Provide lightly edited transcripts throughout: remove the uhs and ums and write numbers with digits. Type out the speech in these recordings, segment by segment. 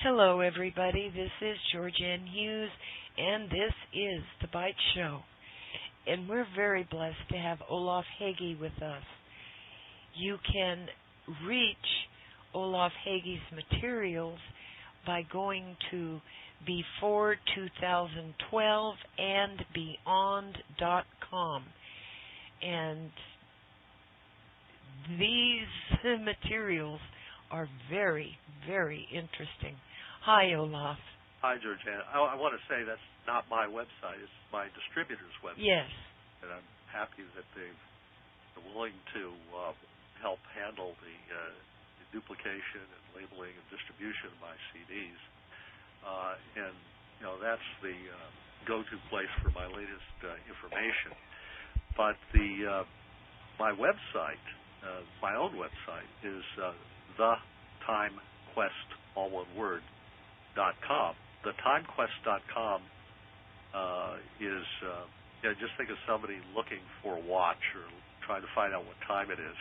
Hello, everybody. This is Georgianne Hughes, and this is The Bite Show. And we're very blessed to have Olaf Hage with us. You can reach Olaf Hage's materials by going to before2012andbeyond.com. And these materials are very, very interesting. Hi, Olaf. Hi, Georgianne. I want to say that's not my website. It's my distributor's website. Yes. And I'm happy that they're willing to help handle the duplication and labeling and distribution of my CDs. And, that's the go-to place for my latest information. But my website, my own website, is TheTimeQuest, all one word, .com. TheTimeQuest.com is, just think of somebody looking for a watch or trying to find out what time it is.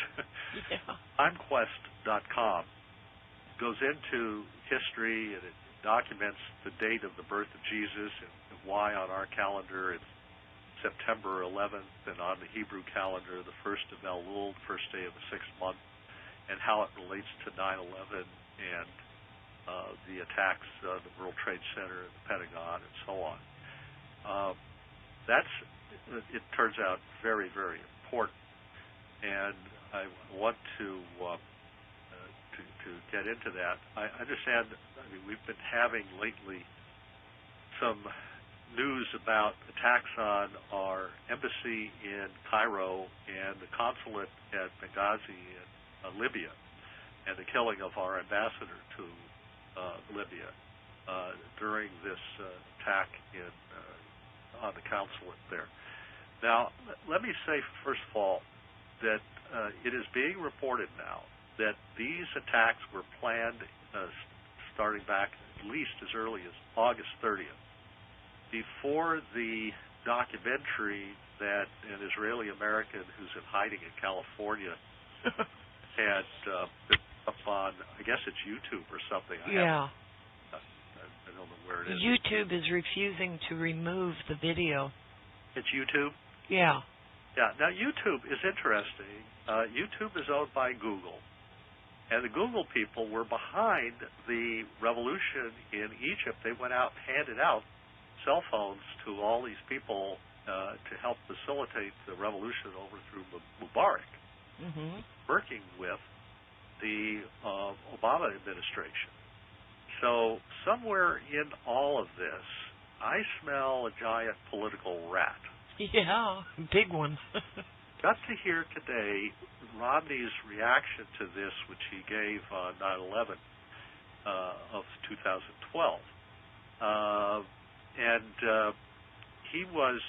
Yeah. TimeQuest.com goes into history, and it documents the date of the birth of Jesus and why on our calendar it's September 11th, and on the Hebrew calendar the 1st of Elul, the first day of the 6th month, and how it relates to 9/11 and the attacks, the World Trade Center, the Pentagon, and so on. It turns out very, very important, and I want to get into that. I understand. We've been having lately some news about attacks on our embassy in Cairo and the consulate at Benghazi in Libya, and the killing of our ambassador to Libya during this attack on the consulate there. Now, let me say, first of all, that it is being reported now that these attacks were planned starting back at least as early as August 30th, before the documentary that an Israeli American who's in hiding in California had been up on, I guess it's YouTube or something. Yeah. I don't know where it is. YouTube is refusing to remove the video. It's YouTube? Yeah. Yeah. Now, YouTube is interesting. YouTube is owned by Google. And the Google people were behind the revolution in Egypt. They went out and handed out cell phones to all these people to help facilitate the revolution overthrew Mubarak, working with the Obama administration. So somewhere in all of this, I smell a giant political rat. Yeah, big one. Got to hear today Romney's reaction to this, which he gave on 9/11 of 2012. He was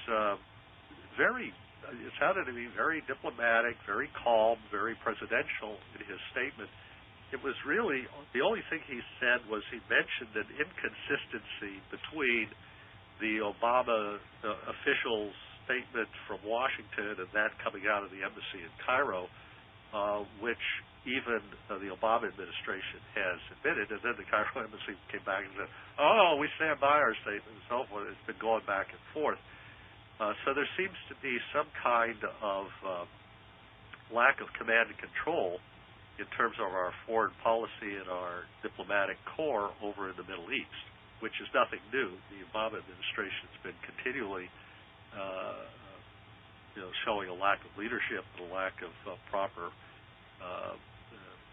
it sounded to me very diplomatic, very calm, very presidential in his statement. It was really, the only thing he said was he mentioned an inconsistency between the Obama officials' statement from Washington and that coming out of the embassy in Cairo, which even the Obama administration has admitted. And then the Cairo embassy came back and said, oh, we stand by our statement and so forth. It's been going back and forth. So there seems to be some kind of lack of command and control in terms of our foreign policy and our diplomatic corps over in the Middle East, which is nothing new. The Obama administration has been continually showing a lack of leadership and a lack of proper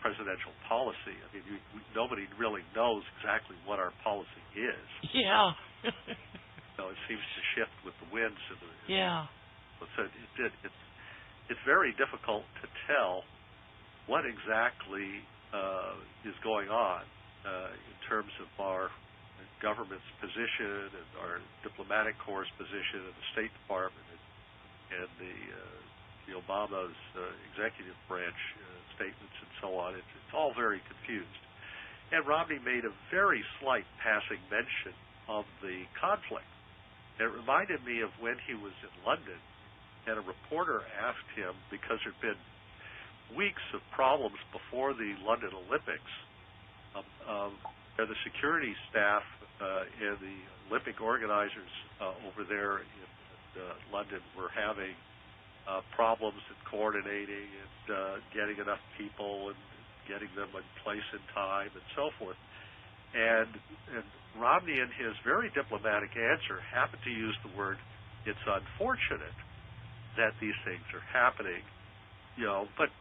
presidential policy. I mean, nobody really knows exactly what our policy is. Yeah. So it seems to shift with the winds. Yeah. So it's very difficult to tell what exactly is going on in terms of our government's position and our diplomatic corps' position and the State Department and the Obama's executive branch statements and so on. It's all very confused. And Romney made a very slight passing mention of the conflict. It reminded me of when he was in London, and a reporter asked him, because there had been weeks of problems before the London Olympics, the security staff and the Olympic organizers over there in London were having problems in coordinating and getting enough people and getting them in place in time and so forth. And Romney, in his very diplomatic answer, happened to use the word, "It's unfortunate that these things are happening," but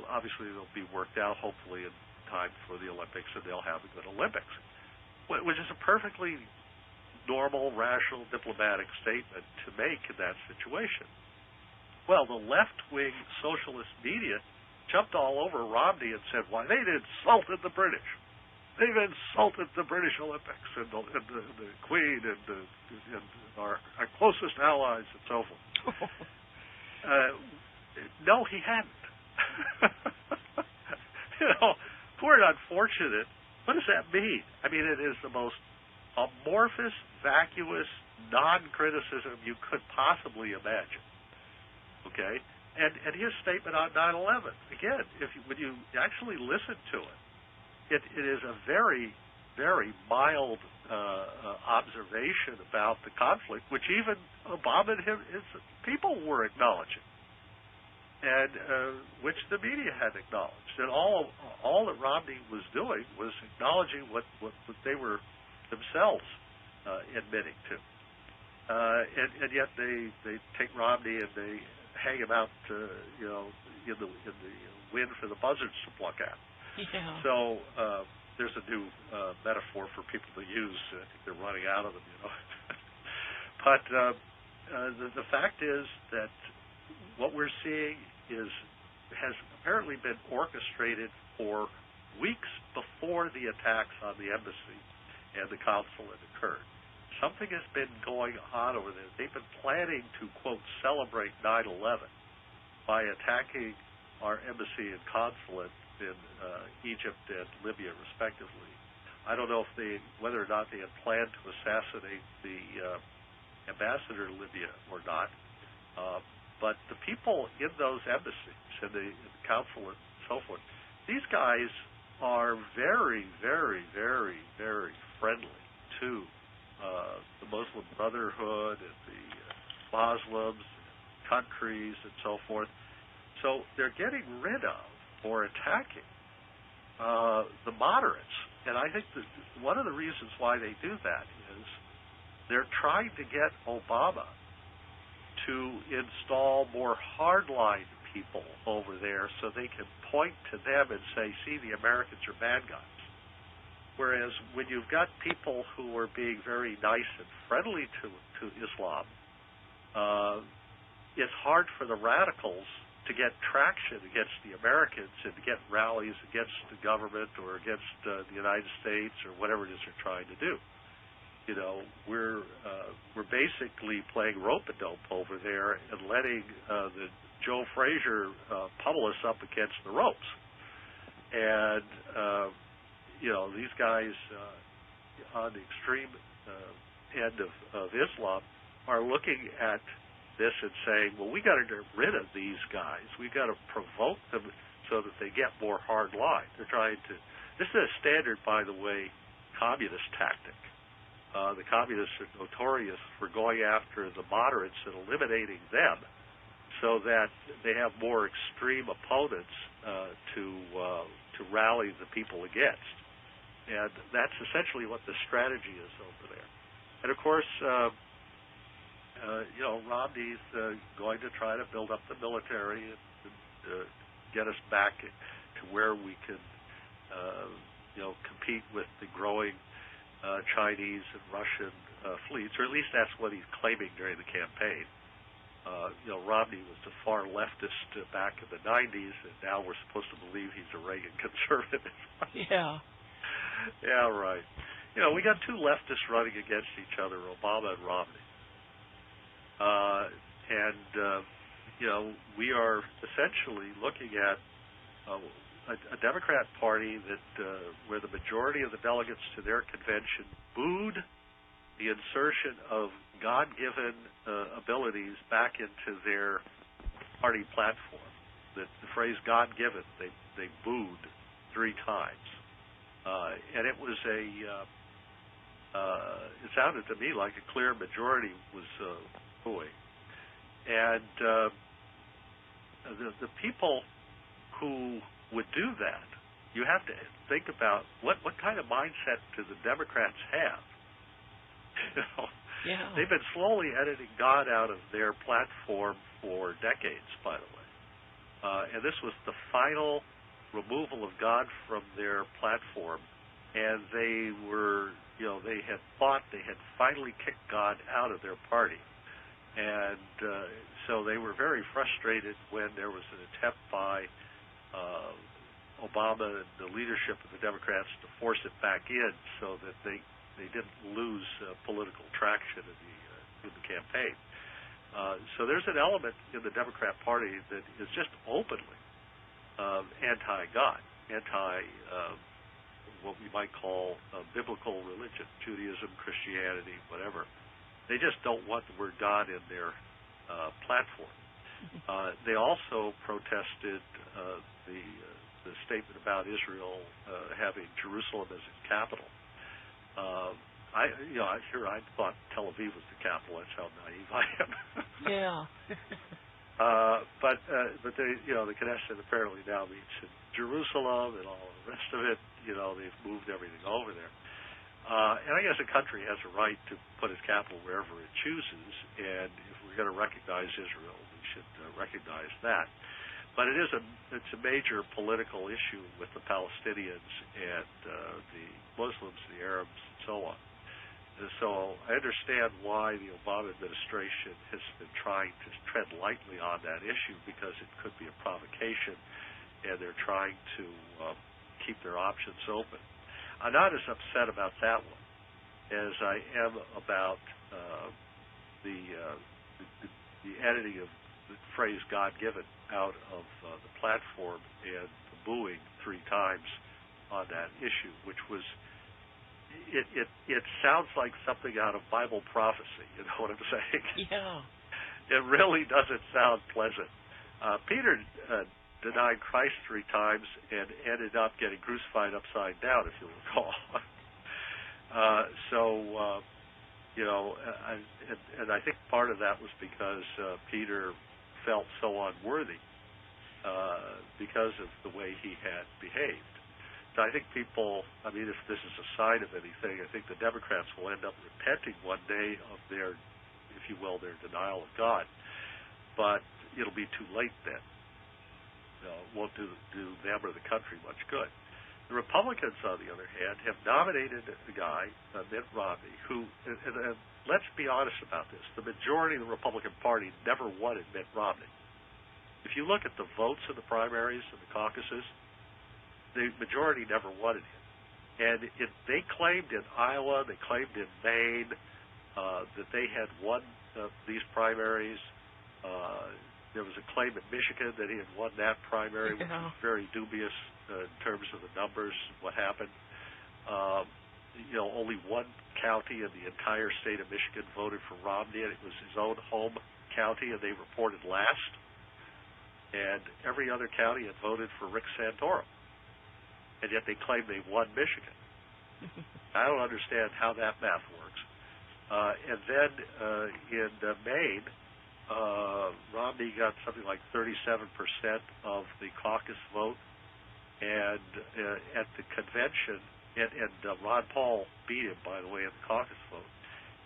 obviously they'll be worked out hopefully in time for the Olympics, and they'll have a good Olympics, which is a perfectly normal, rational, diplomatic statement to make in that situation. Well, the left-wing socialist media jumped all over Romney and said, "Why, they've insulted the British. They've insulted the British Olympics and the Queen and our closest allies and so forth." No, he hadn't. Word unfortunate. What does that mean? I mean, it is the most amorphous, vacuous, non-criticism you could possibly imagine. Okay? And his statement on 9/11, again, when you actually listen to it, it is a very, very mild observation about the conflict, which even Obama and his people were acknowledging, and which the media had acknowledged. And all that Romney was doing was acknowledging what they were themselves admitting to. And yet they take Romney and they hang him out, in the wind for the buzzards to pluck at. Yeah. So there's a new metaphor for people to use. I think they're running out of them, But the fact is that what we're seeing has apparently been orchestrated for weeks before the attacks on the embassy and the consulate occurred. Something has been going on over there. They've been planning to, quote, celebrate 9/11 by attacking our embassy and consulate in Egypt and Libya, respectively. I don't know whether or not they had planned to assassinate the ambassador to Libya or not. But the people in those embassies and the consulate and so forth, these guys are very, very, very, very friendly to the Muslim Brotherhood and the Muslims, countries, and so forth. So they're getting rid of or attacking the moderates. And I think that one of the reasons why they do that is they're trying to get Obama to install more hardline people over there so they can point to them and say, "See, the Americans are bad guys." Whereas when you've got people who are being very nice and friendly to Islam, it's hard for the radicals to get traction against the Americans and to get rallies against the government or against the United States or whatever it is they're trying to do. We're basically playing rope-a-dope over there and letting the Joe Frazier pummel us up against the ropes. And these guys on the extreme end of Islam are looking at this and saying, well, we got to get rid of these guys. We've got to provoke them so that they get more hard line. They're trying to. This is a standard, by the way, communist tactic. The communists are notorious for going after the moderates and eliminating them so that they have more extreme opponents to rally the people against. And that's essentially what the strategy is over there. And, of course, Romney's going to try to build up the military and get us back to where we can, compete with the growing Chinese and Russian fleets, or at least that's what he's claiming during the campaign. Romney was the far leftist back in the 90s, and now we're supposed to believe he's a Reagan conservative. Yeah. Yeah, right. We got two leftists running against each other, Obama and Romney. We are essentially looking at a Democrat Party that where the majority of the delegates to their convention booed the insertion of God-given abilities back into their party platform. The phrase God-given, they booed 3 times. and it was it sounded to me like a clear majority was booing. And the people who would do that, you have to think about what kind of mindset do the Democrats have? You know, Yeah. they've been slowly editing God out of their platform for decades, by the way. And this was the final removal of God from their platform. And they were, they had thought they had finally kicked God out of their party. And so they were very frustrated when there was an attempt by Obama and the leadership of the Democrats to force it back in so that they didn't lose political traction in the campaign. So there's an element in the Democrat Party that is just openly anti-God, what we might call biblical religion, Judaism, Christianity, whatever. They just don't want the word God in their platform. They also protested the statement about Israel having Jerusalem as its capital. I thought Tel Aviv was the capital. That's how naive I am. Yeah. But they, the Knesset apparently now means in Jerusalem and all the rest of it. They've moved everything over there. And I guess a country has a right to put its capital wherever it chooses. And if we're going to recognize Israel, we should recognize that. But it's a major political issue with the Palestinians and the Muslims, the Arabs, and so on. And so I understand why the Obama administration has been trying to tread lightly on that issue, because it could be a provocation, and they're trying to keep their options open. I'm not as upset about that one as I am about the editing of the phrase God-given out of the platform and the booing 3 times on that issue, which was, it sounds like something out of Bible prophecy, you know what I'm saying? Yeah. It really doesn't sound pleasant. Peter denied Christ 3 times and ended up getting crucified upside down, if you'll recall. And I think part of that was because Peter felt so unworthy because of the way he had behaved. So I think people, if this is a sign of anything, I think the Democrats will end up repenting one day of their, if you will, their denial of God. But it'll be too late then. It won't do them or the country much good. The Republicans, on the other hand, have nominated a guy, Mitt Romney, who, and let's be honest about this, the majority of the Republican Party never wanted Mitt Romney. If you look at the votes in the primaries and the caucuses, the majority never wanted him. And they claimed in Iowa, they claimed in Maine that they had won these primaries. There was a claim in Michigan that he had won that primary, which was very dubious in terms of the numbers, what happened. Only one county in the entire state of Michigan voted for Romney, and it was his own home county, and they reported last. And every other county had voted for Rick Santorum, and yet they claim they won Michigan. I don't understand how that math works. And then in Maine, Romney got something like 37% of the caucus vote, and at the convention, and Ron Paul beat him, by the way, in the caucus vote.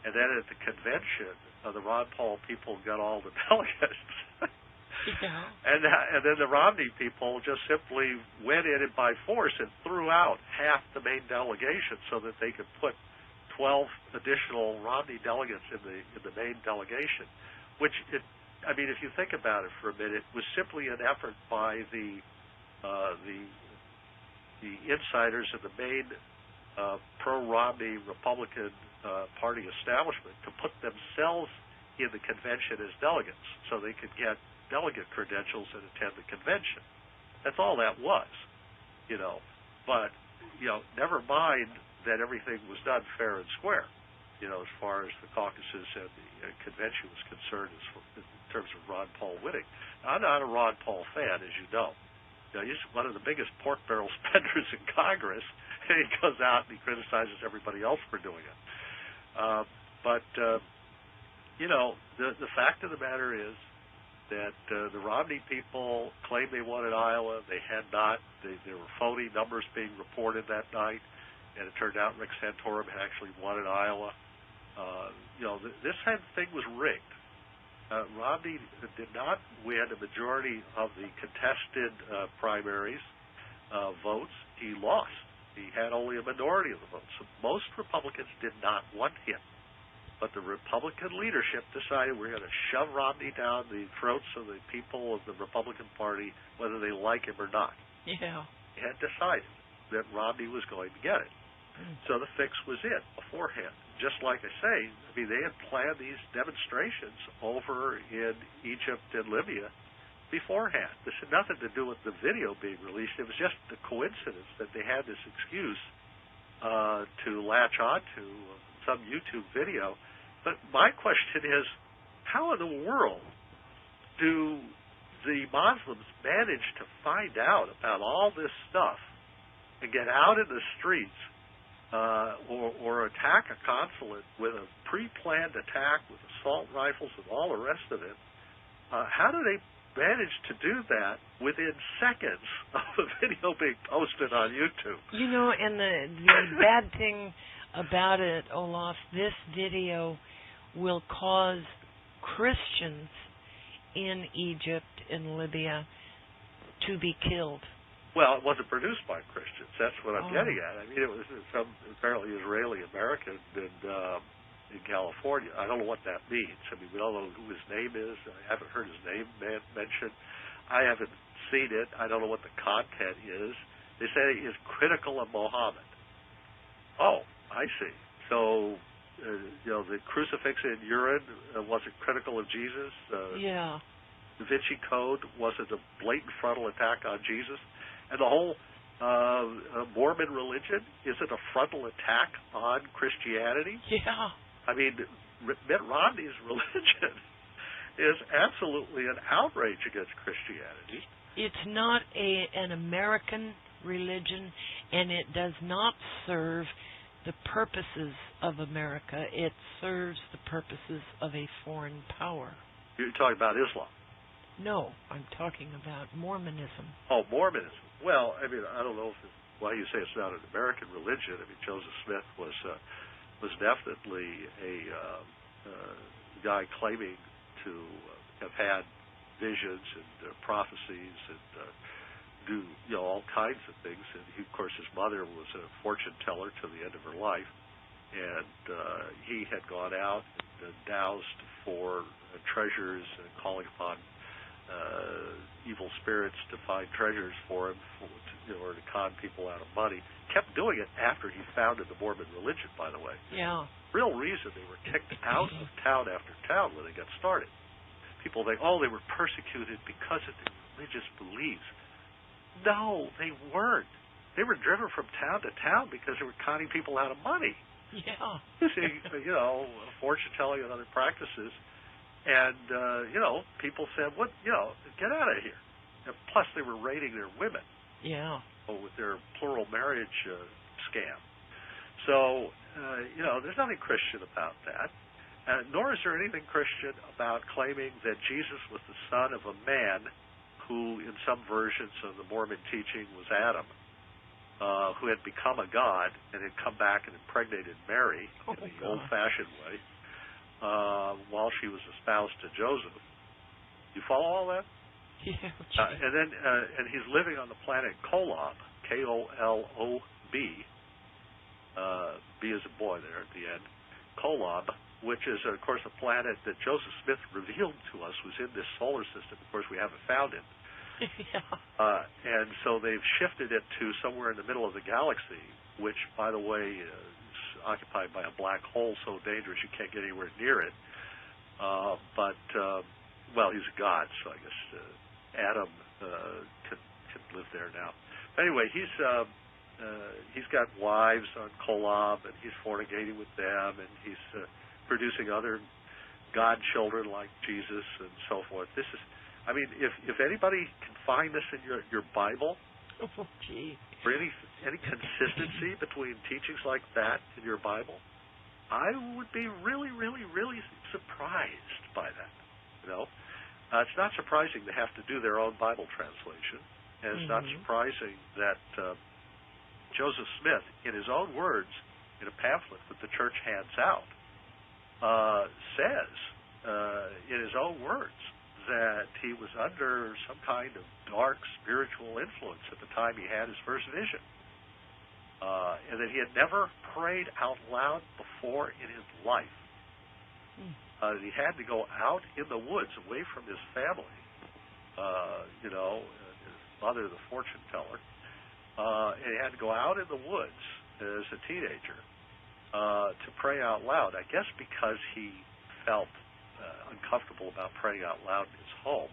And then at the convention, the Ron Paul people got all the delegates. Yeah. And then the Romney people just simply went in and by force and threw out half the Maine delegation so that they could put 12 additional Romney delegates in the Maine delegation. Which, if you think about it for a minute, was simply an effort by the insiders of the Maine pro-Romney Republican Party establishment to put themselves in the convention as delegates so they could get delegate credentials and attend the convention. That's all that was, But, never mind that everything was done fair and square, as far as the caucuses and the convention was concerned in terms of Ron Paul winning. I'm not a Ron Paul fan, as you know. he's one of the biggest pork barrel spenders in Congress, and he goes out and he criticizes everybody else for doing it. The fact of the matter is that the Romney people claimed they wanted Iowa. They had not. There were phony numbers being reported that night, and it turned out Rick Santorum had actually wanted Iowa. This kind of thing was rigged. Romney did not win a majority of the contested primaries votes. He lost. He had only a minority of the votes. So most Republicans did not want him. But the Republican leadership decided we're going to shove Romney down the throats of the people of the Republican Party, whether they like him or not. Yeah. They had decided that Romney was going to get it. So the fix was in beforehand. Just like I say, they had planned these demonstrations over in Egypt and Libya beforehand. This had nothing to do with the video being released. It was just the coincidence that they had this excuse to latch on to some YouTube video. But my question is, how in the world do the Muslims manage to find out about all this stuff and get out in the streets or attack a consulate with a pre-planned attack with assault rifles and all the rest of it? How do they manage to do that within seconds of a video being posted on YouTube? And the bad thing about it, Olaf, this video will cause Christians in Egypt and Libya to be killed. Well, it wasn't produced by Christians. That's what I'm getting at. It was some apparently Israeli-American in California. I don't know what that means. We don't know who his name is. I haven't heard his name mentioned. I haven't seen it. I don't know what the content is. They say he is critical of Mohammed. Oh, I see. So, the crucifix in urine wasn't critical of Jesus? Yeah. Da Vinci Code wasn't a blatant frontal attack on Jesus? And the whole Mormon religion isn't a frontal attack on Christianity? Yeah. Mitt Romney's religion is absolutely an outrage against Christianity. It's not an American religion, and it does not serve the purposes of America. It serves the purposes of a foreign power. You're talking about Islam? No, I'm talking about Mormonism. Oh, Mormonism. Well, I don't know why you say it's not an American religion. Joseph Smith was definitely a guy claiming to have had visions and prophecies and do all kinds of things. And of course, his mother was a fortune teller to the end of her life, and he had gone out and doused for treasures and calling upon evil spirits to find treasures for him in order to con people out of money. Kept doing it after he founded the Mormon religion, by the way. Yeah. Real reason they were kicked out of town after town when they got started. People think, they were persecuted because of their religious beliefs. No, they weren't. They were driven from town to town because they were conning people out of money. Yeah. Using, fortune telling and other practices. And, people said, get out of here. And plus, they were raiding their women. Yeah. With their plural marriage scam. So, there's nothing Christian about that. Nor is there anything Christian about claiming that Jesus was the son of a man who, in some versions of the Mormon teaching, was Adam, who had become a god and had come back and impregnated Mary in the old-fashioned way while she was espoused to Joseph. You follow all that? Yeah. And he's living on the planet Kolob, K-O-L-O-B. B is a boy there at the end. Kolob, which is, of course, a planet that Joseph Smith revealed to us was in this solar system. Of course, we haven't found it. Yeah. And so they've shifted it to somewhere in the middle of the galaxy, which, by the way, is occupied by a black hole so dangerous you can't get anywhere near it. He's a god, so I guess Adam can live there now. Anyway, he's got wives on Kolob, and he's fornicating with them, and he's producing other godchildren like Jesus and so forth. I mean, if anybody can find this in your Bible, Oh, gee. or any consistency between teachings like that in your Bible, I would be really, really, really surprised by that. It's not surprising they have to do their own Bible translation, and it's not surprising that Joseph Smith, in his own words, in a pamphlet that the church hands out, says in his own words that he was under some kind of dark spiritual influence at the time he had his first vision, and that he had never prayed out loud before in his life. He had to go out in the woods away from his family, his mother, the fortune teller, and he had to go out in the woods as a teenager to pray out loud, I guess because he felt uncomfortable about praying out loud in his home.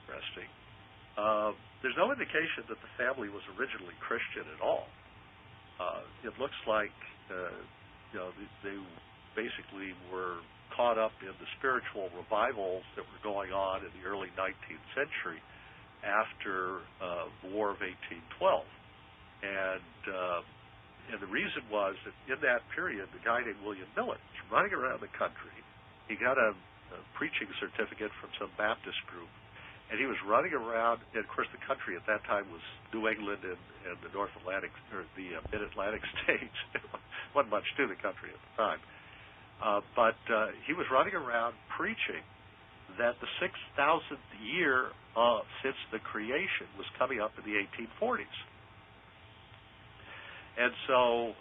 Interesting. There's no indication that the family was originally Christian at all. It looks like they basically were caught up in the spiritual revivals that were going on in the early 19th century after the War of 1812. And the reason was that in that period, the guy named William Miller was running around the country. He got a preaching certificate from some Baptist group, and he was running around. And of course, the country at that time was New England and the North Atlantic, or the Mid-Atlantic states. Wasn't much to the country at the time. But he was running around preaching that the 6,000th year since the creation was coming up in the 1840s. And so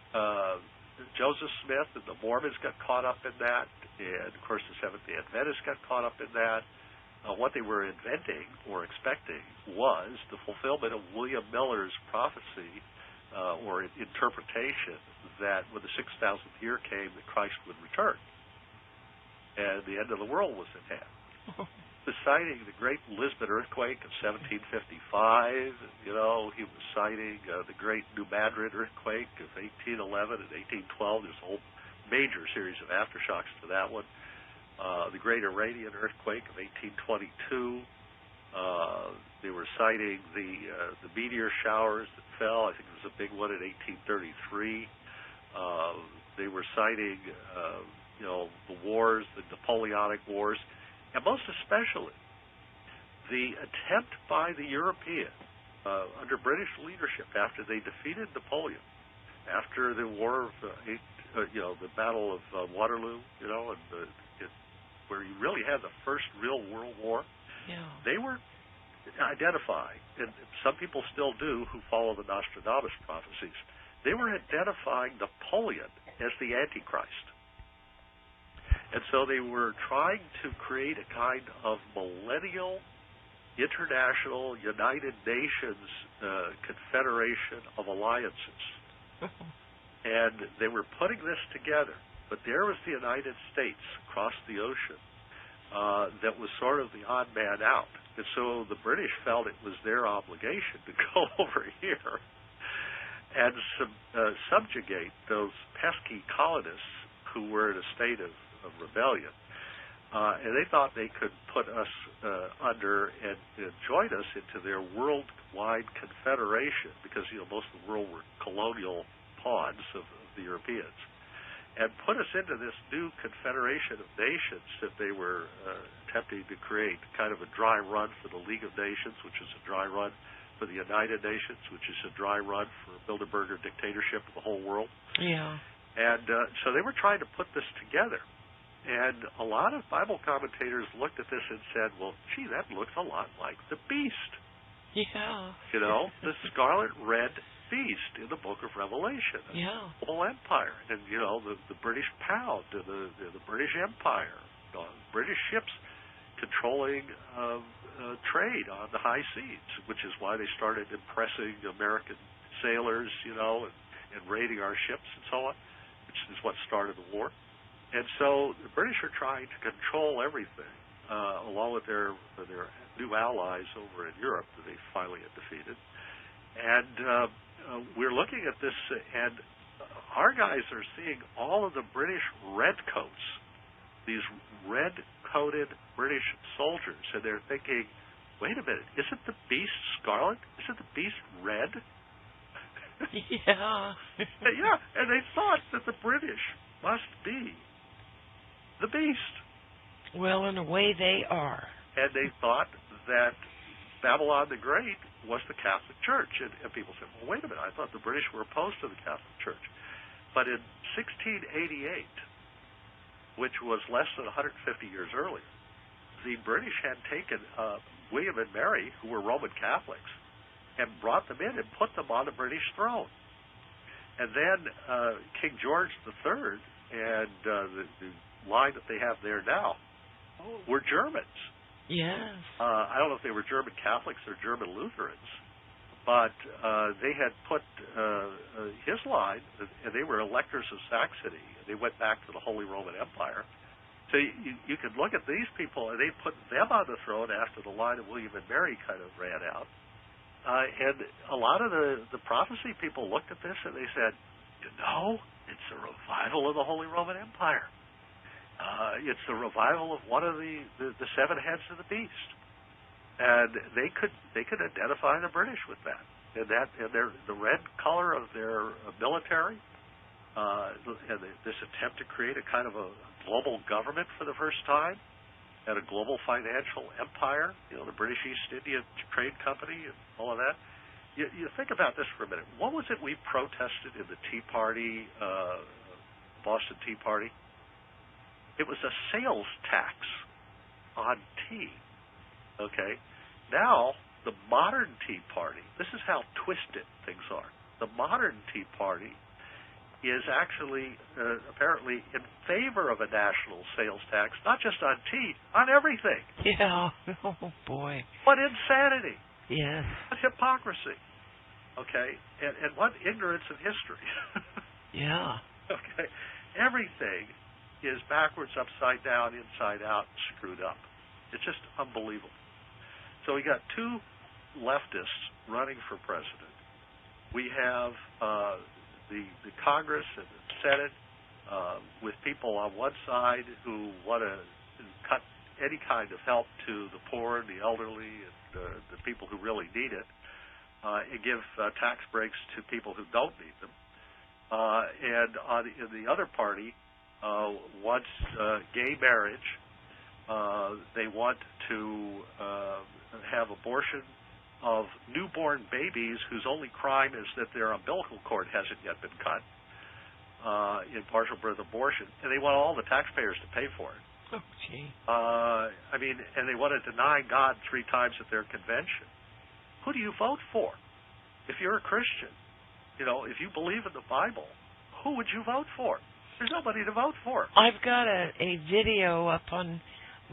Joseph Smith and the Mormons got caught up in that, and of course the Seventh-day Adventists got caught up in that. What they were inventing or expecting was the fulfillment of William Miller's prophecy or interpretation that when the 6,000th year came, that Christ would return, and the end of the world was at hand. Citing the great Lisbon earthquake of 1755, he was citing the great New Madrid earthquake of 1811 and 1812. There's a whole major series of aftershocks to that one. The great Iranian earthquake of 1822. They were citing the meteor showers that fell. I think there was a big one in 1833. They were citing the wars, the Napoleonic Wars, and most especially the attempt by the Europeans under British leadership after they defeated Napoleon, after the war of the Battle of Waterloo, where you really had the first real World War. Yeah. They were identifying, and some people still do who follow the Nostradamus prophecies, they were identifying Napoleon as the Antichrist. And so they were trying to create a kind of millennial, international, United Nations confederation of alliances. And they were putting this together. But there was the United States across the ocean that was sort of the odd man out. And so the British felt it was their obligation to go over here and subjugate those pesky colonists who were in a state of rebellion. And they thought they could put us under and join us into their worldwide confederation because, most of the world were colonial pawns of the Europeans, and put us into this new confederation of nations that they were attempting to create, kind of a dry run for the League of Nations, which is a dry run for the United Nations, which is a dry run for Bilderberger dictatorship of the whole world. Yeah. And so they were trying to put this together. And a lot of Bible commentators looked at this and said, well, gee, that looks a lot like the beast. Yeah. The scarlet red beast in the book of Revelation. Yeah. The whole empire. And, the British pound and the British Empire. British ships controlling trade on the high seas, which is why they started impressing American sailors, and raiding our ships and so on, which is what started the war. And so the British are trying to control everything, along with their new allies over in Europe that they finally had defeated. And we're looking at this, and our guys are seeing all of the British redcoats, these red scarlet-coated British soldiers, and they're thinking, wait a minute, isn't the beast scarlet? Isn't the beast red? Yeah. Yeah, and they thought that the British must be the beast. Well, in a way they are. And they thought that Babylon the Great was the Catholic Church. And people said, well, wait a minute, I thought the British were opposed to the Catholic Church. But in 1688, which was less than 150 years earlier, the British had taken William and Mary, who were Roman Catholics, and brought them in and put them on the British throne. And then King George III and the line that they have there now were Germans. Yes. I don't know if they were German Catholics or German Lutherans, but they had put his line, and they were electors of Saxony. They went back to the Holy Roman Empire. So you could look at these people, and they put them on the throne after the line of William and Mary kind of ran out. And a lot of the prophecy people looked at this, and they said, it's a revival of the Holy Roman Empire. It's the revival of one of the seven heads of the beast, and they could identify the British with that, and the red color of their military, and this attempt to create a kind of a global government for the first time, and a global financial empire, the British East India Trade Company and all of that. You think about this for a minute. What was it we protested in the Tea Party, Boston Tea Party? It was a sales tax on tea, okay? Now, the modern Tea Party, this is how twisted things are. The modern Tea Party is actually apparently in favor of a national sales tax, not just on tea, on everything. Yeah. Oh, boy. What insanity. Yes. What hypocrisy. Okay? And what ignorance of history. Yeah. Okay? Everything is backwards, upside down, inside out, screwed up. It's just unbelievable. So we got two leftists running for president. We have the Congress and the Senate with people on one side who want to cut any kind of help to the poor and the elderly and the people who really need it, and give tax breaks to people who don't need them. And in the other party, wants gay marriage. They want to have abortion of newborn babies whose only crime is that their umbilical cord hasn't yet been cut in partial birth abortion, and they want all the taxpayers to pay for it. Oh, gee. And they want to deny God 3 times at their convention. Who do you vote for? If you're a Christian, if you believe in the Bible, who would you vote for? There's nobody to vote for. I've got a video up on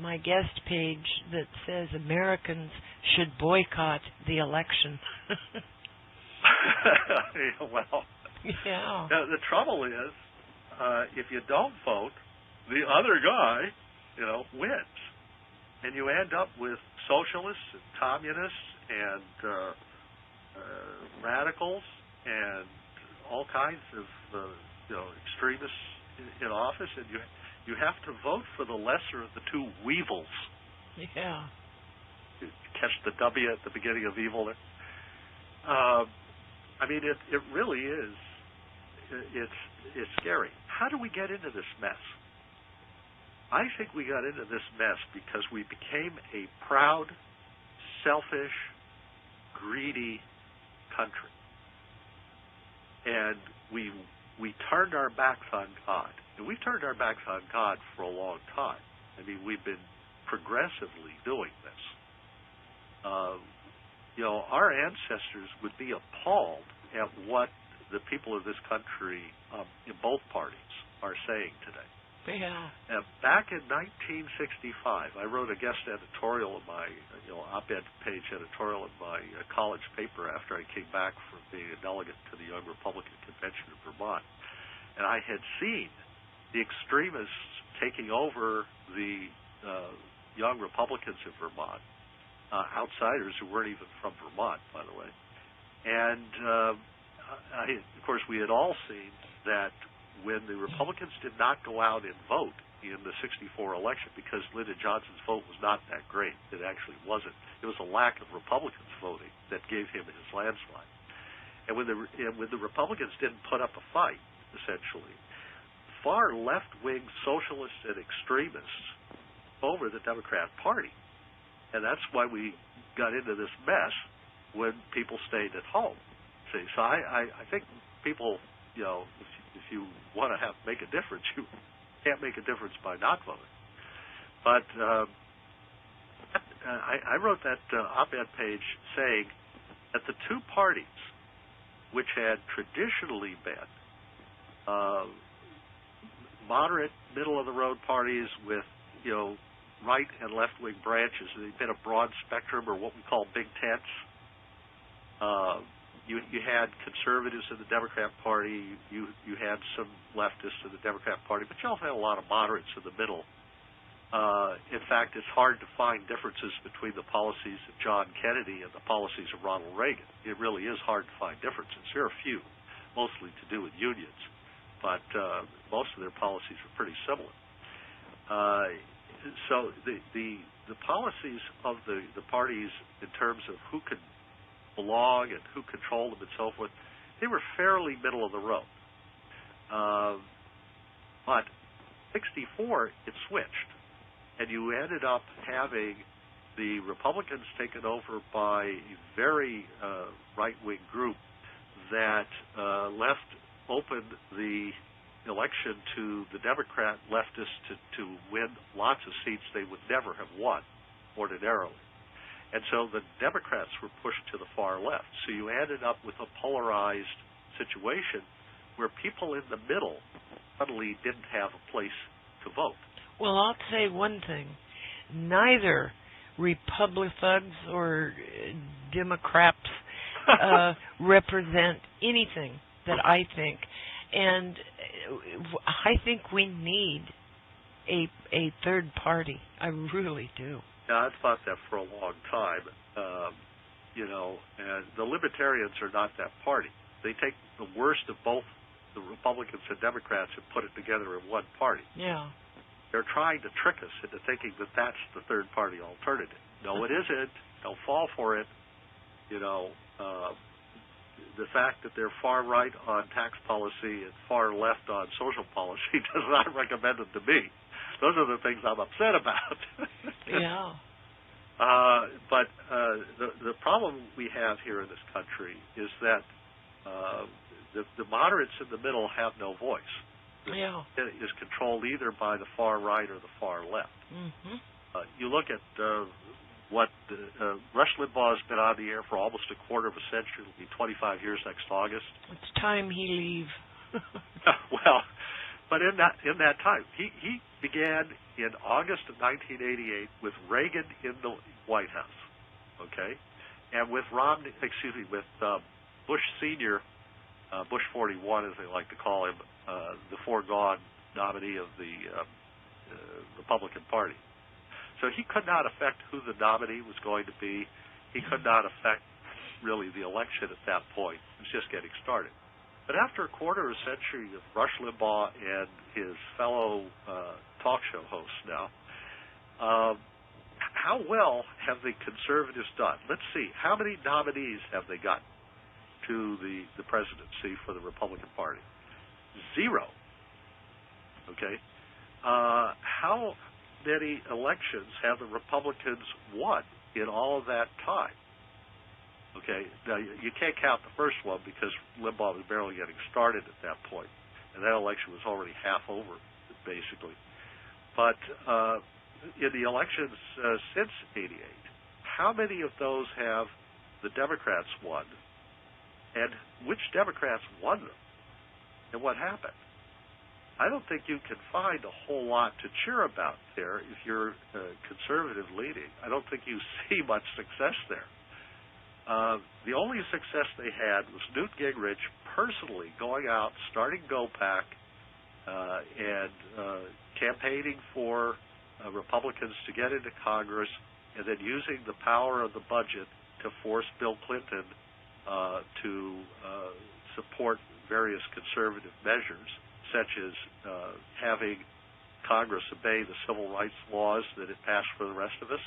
my guest page that says Americans should boycott the election. Well, yeah. The trouble is, if you don't vote, the other guy, wins. And you end up with socialists and communists and radicals and all kinds of extremists in office, and you have to vote for the lesser of the two weevils. Yeah. You catch the W at the beginning of evil there. It really is. It's scary. How do we get into this mess? I think we got into this mess because we became a proud, selfish, greedy country. And we turned our backs on God. And we've turned our backs on God for a long time. We've been progressively doing this. Our ancestors would be appalled at what the people of this country in both parties are saying today. Yeah. Back in 1965, I wrote a guest editorial in my op-ed page editorial in my college paper after I came back from being a delegate to the Young Republican Convention in Vermont. And I had seen the extremists taking over the Young Republicans in Vermont, outsiders who weren't even from Vermont, by the way. And, of course, we had all seen that when the Republicans did not go out and vote in the 64 election, because Lyndon Johnson's vote was not that great. It actually wasn't. It was a lack of Republicans voting that gave him his landslide. And when the Republicans didn't put up a fight, essentially, far left-wing socialists and extremists over the Democrat Party. And that's why we got into this mess when people stayed at home. See, so I think people, if you want to make a difference, you can't make a difference by not voting. But I wrote that op-ed page saying that the two parties which had traditionally been moderate, middle-of-the-road parties with, right and left-wing branches. They've been a broad spectrum, or what we call big tents. You had conservatives in the Democrat Party. You had some leftists in the Democrat Party, but you also had a lot of moderates in the middle. In fact, it's hard to find differences between the policies of John Kennedy and the policies of Ronald Reagan. It really is hard to find differences. There are a few, mostly to do with unions, but most of their policies are pretty similar. So the policies of the parties in terms of who could belong and who controlled them and so forth, they were fairly middle of the road. But 64, it switched. And you ended up having the Republicans taken over by a very right-wing group that left open the election to the Democrat leftists to win lots of seats they would never have won ordinarily. And so the Democrats were pushed to the far left. So you ended up with a polarized situation where people in the middle suddenly didn't have a place to vote. Well, I'll say one thing. Neither Republicans or Democrats represent anything that I think. And I think we need a third party. I really do. Yeah, I've thought that for a long time. And the Libertarians are not that party. They take the worst of both the Republicans and Democrats and put it together in one party. Yeah. They're trying to trick us into thinking that that's the third party alternative. No, it isn't. Don't fall for it. The fact that they're far right on tax policy and far left on social policy does not recommend them to me. Those are the things I'm upset about. Yeah. But the problem we have here in this country is that the moderates in the middle have no voice. Yeah. It is controlled either by the far right or the far left. Mm-hmm. You look at what Rush Limbaugh has been on the air for almost a quarter of a century. It'll be 25 years next August. It's time he leave. Well, but in that time, he began in August of 1988 with Reagan in the White House, okay, and with with Bush Senior, Bush 41, as they like to call him, the foregone nominee of the Republican Party. So he could not affect who the nominee was going to be. He could not affect really the election at that point. It was just getting started. But after a quarter of a century of Rush Limbaugh and his fellow talk show hosts now, how well have the conservatives done? Let's see. How many nominees have they gotten to the presidency for the Republican Party? 0. Okay. How many elections have the Republicans won in all of that time? Okay, now you can't count the first one because Limbaugh was barely getting started at that point, and that election was already half over, basically. But in the elections since '88, how many of those have the Democrats won, and which Democrats won them, and what happened? I don't think you can find a whole lot to cheer about there if you're conservative leaning. I don't think you see much success there. The only success they had was Newt Gingrich personally going out, starting GoPac, and campaigning for Republicans to get into Congress, and then using the power of the budget to force Bill Clinton to support various conservative measures such as having Congress obey the civil rights laws that it passed for the rest of us,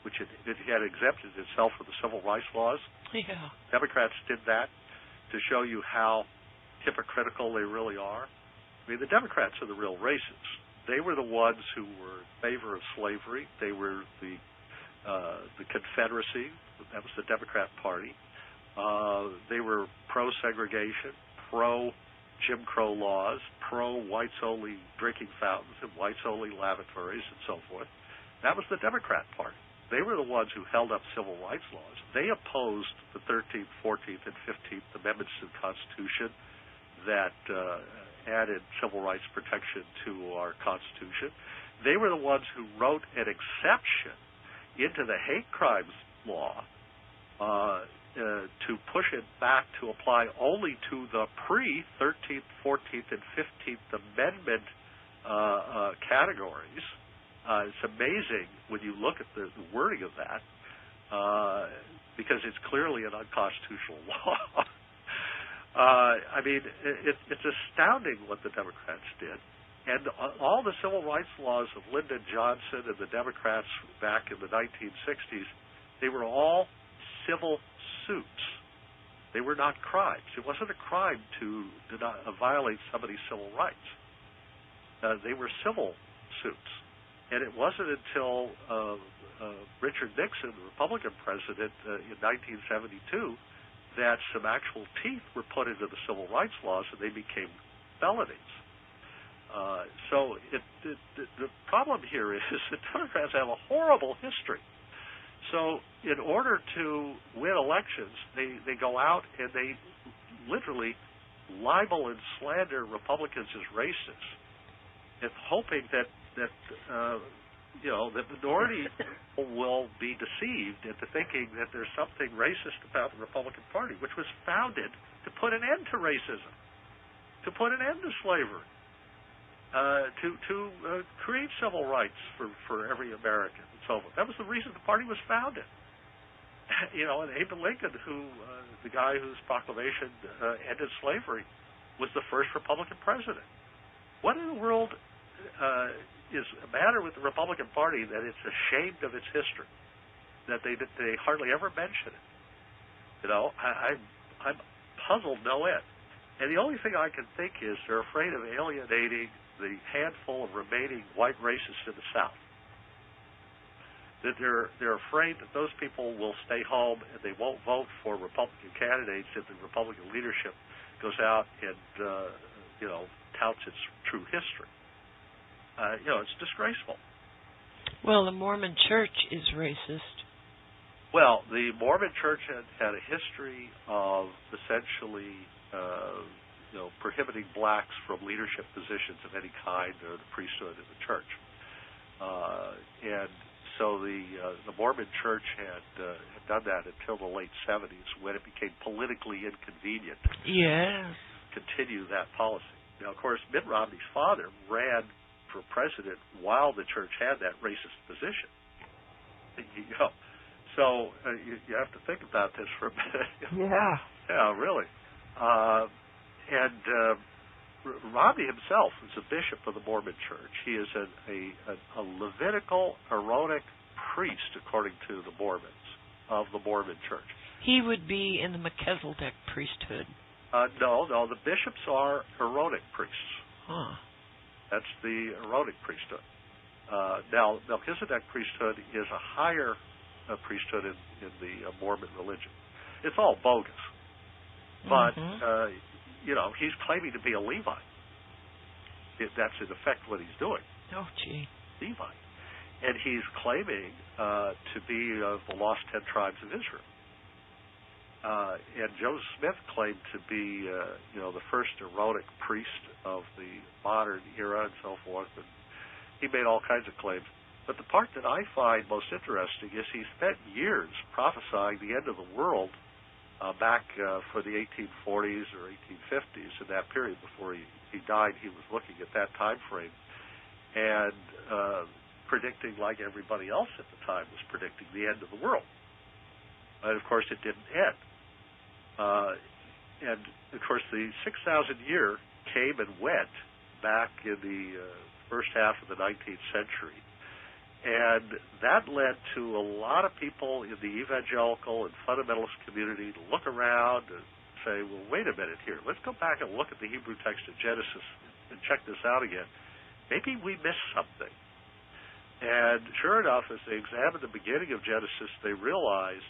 which it had exempted itself from the civil rights laws. Yeah. Democrats did that to show you how hypocritical they really are. I mean, the Democrats are the real racists. They were the ones who were in favor of slavery. They were the Confederacy. That was the Democrat Party. They were pro-segregation, pro-Jim Crow laws, pro-whites-only drinking fountains and whites-only lavatories and so forth. That was the Democrat Party. They were the ones who held up civil rights laws. They opposed the 13th, 14th, and 15th Amendments to the Constitution that added civil rights protection to our Constitution. They were the ones who wrote an exception into the hate crimes law to push it back to apply only to the pre-13th, 14th, and 15th Amendment categories. It's amazing when you look at the wording of that because it's clearly an unconstitutional law. I mean, it's astounding what the Democrats did. And all the civil rights laws of Lyndon Johnson and the Democrats back in the 1960s, they were all civil suits. They were not crimes. It wasn't a crime to violate somebody's civil rights. They were civil suits. And it wasn't until Richard Nixon, the Republican president, in 1972, that some actual teeth were put into the civil rights laws and they became felonies. So the problem here is that Democrats have a horrible history. So in order to win elections, they go out and they literally libel and slander Republicans as racist, and hoping that the minority will be deceived into thinking that there's something racist about the Republican Party, which was founded to put an end to racism, to put an end to slavery, to create civil rights for every American and so forth. That was the reason the party was founded. And Abraham Lincoln, the guy whose proclamation ended slavery, was the first Republican president. What in the world is the matter with the Republican Party that it's ashamed of its history, that they hardly ever mention it? I'm puzzled no end. And the only thing I can think is they're afraid of alienating the handful of remaining white racists in the South. That they're afraid that those people will stay home and they won't vote for Republican candidates if the Republican leadership goes out and touts its true history. It's disgraceful. Well, the Mormon Church is racist. Well, the Mormon Church had a history of essentially, prohibiting blacks from leadership positions of any kind or the priesthood in the church. And so the Mormon Church had done that until the late 70s, when it became politically inconvenient. Yes. Continue that policy. Now, of course, Mitt Romney's father ran for president while the church had that racist position. So you have to think about this for a minute. Yeah. Yeah, really. And Romney himself is a bishop of the Mormon Church. He is a Levitical Aaronic priest, according to the Mormons, of the Mormon Church. He would be in the Melchizedek priesthood. No, the bishops are Aaronic priests. Huh. That's the Aaronic priesthood. Now, Melchizedek priesthood is a higher priesthood in the Mormon religion. It's all bogus. But, he's claiming to be a Levite. That's, in effect, what he's doing. Oh, gee. Levite. And he's claiming to be of the lost 10 tribes of Israel. And Joseph Smith claimed to be, the first Aaronic priest of the modern era and so forth. And he made all kinds of claims. But the part that I find most interesting is he spent years prophesying the end of the world back for the 1840s or 1850s, in that period before he died. He was looking at that time frame and predicting, like everybody else at the time was predicting, the end of the world. And, of course, it didn't end. And, of course, the 6,000-year came and went back in the first half of the 19th century. And that led to a lot of people in the evangelical and fundamentalist community to look around and say, well, wait a minute here. Let's go back and look at the Hebrew text of Genesis and check this out again. Maybe we missed something. And sure enough, as they examined the beginning of Genesis, they realized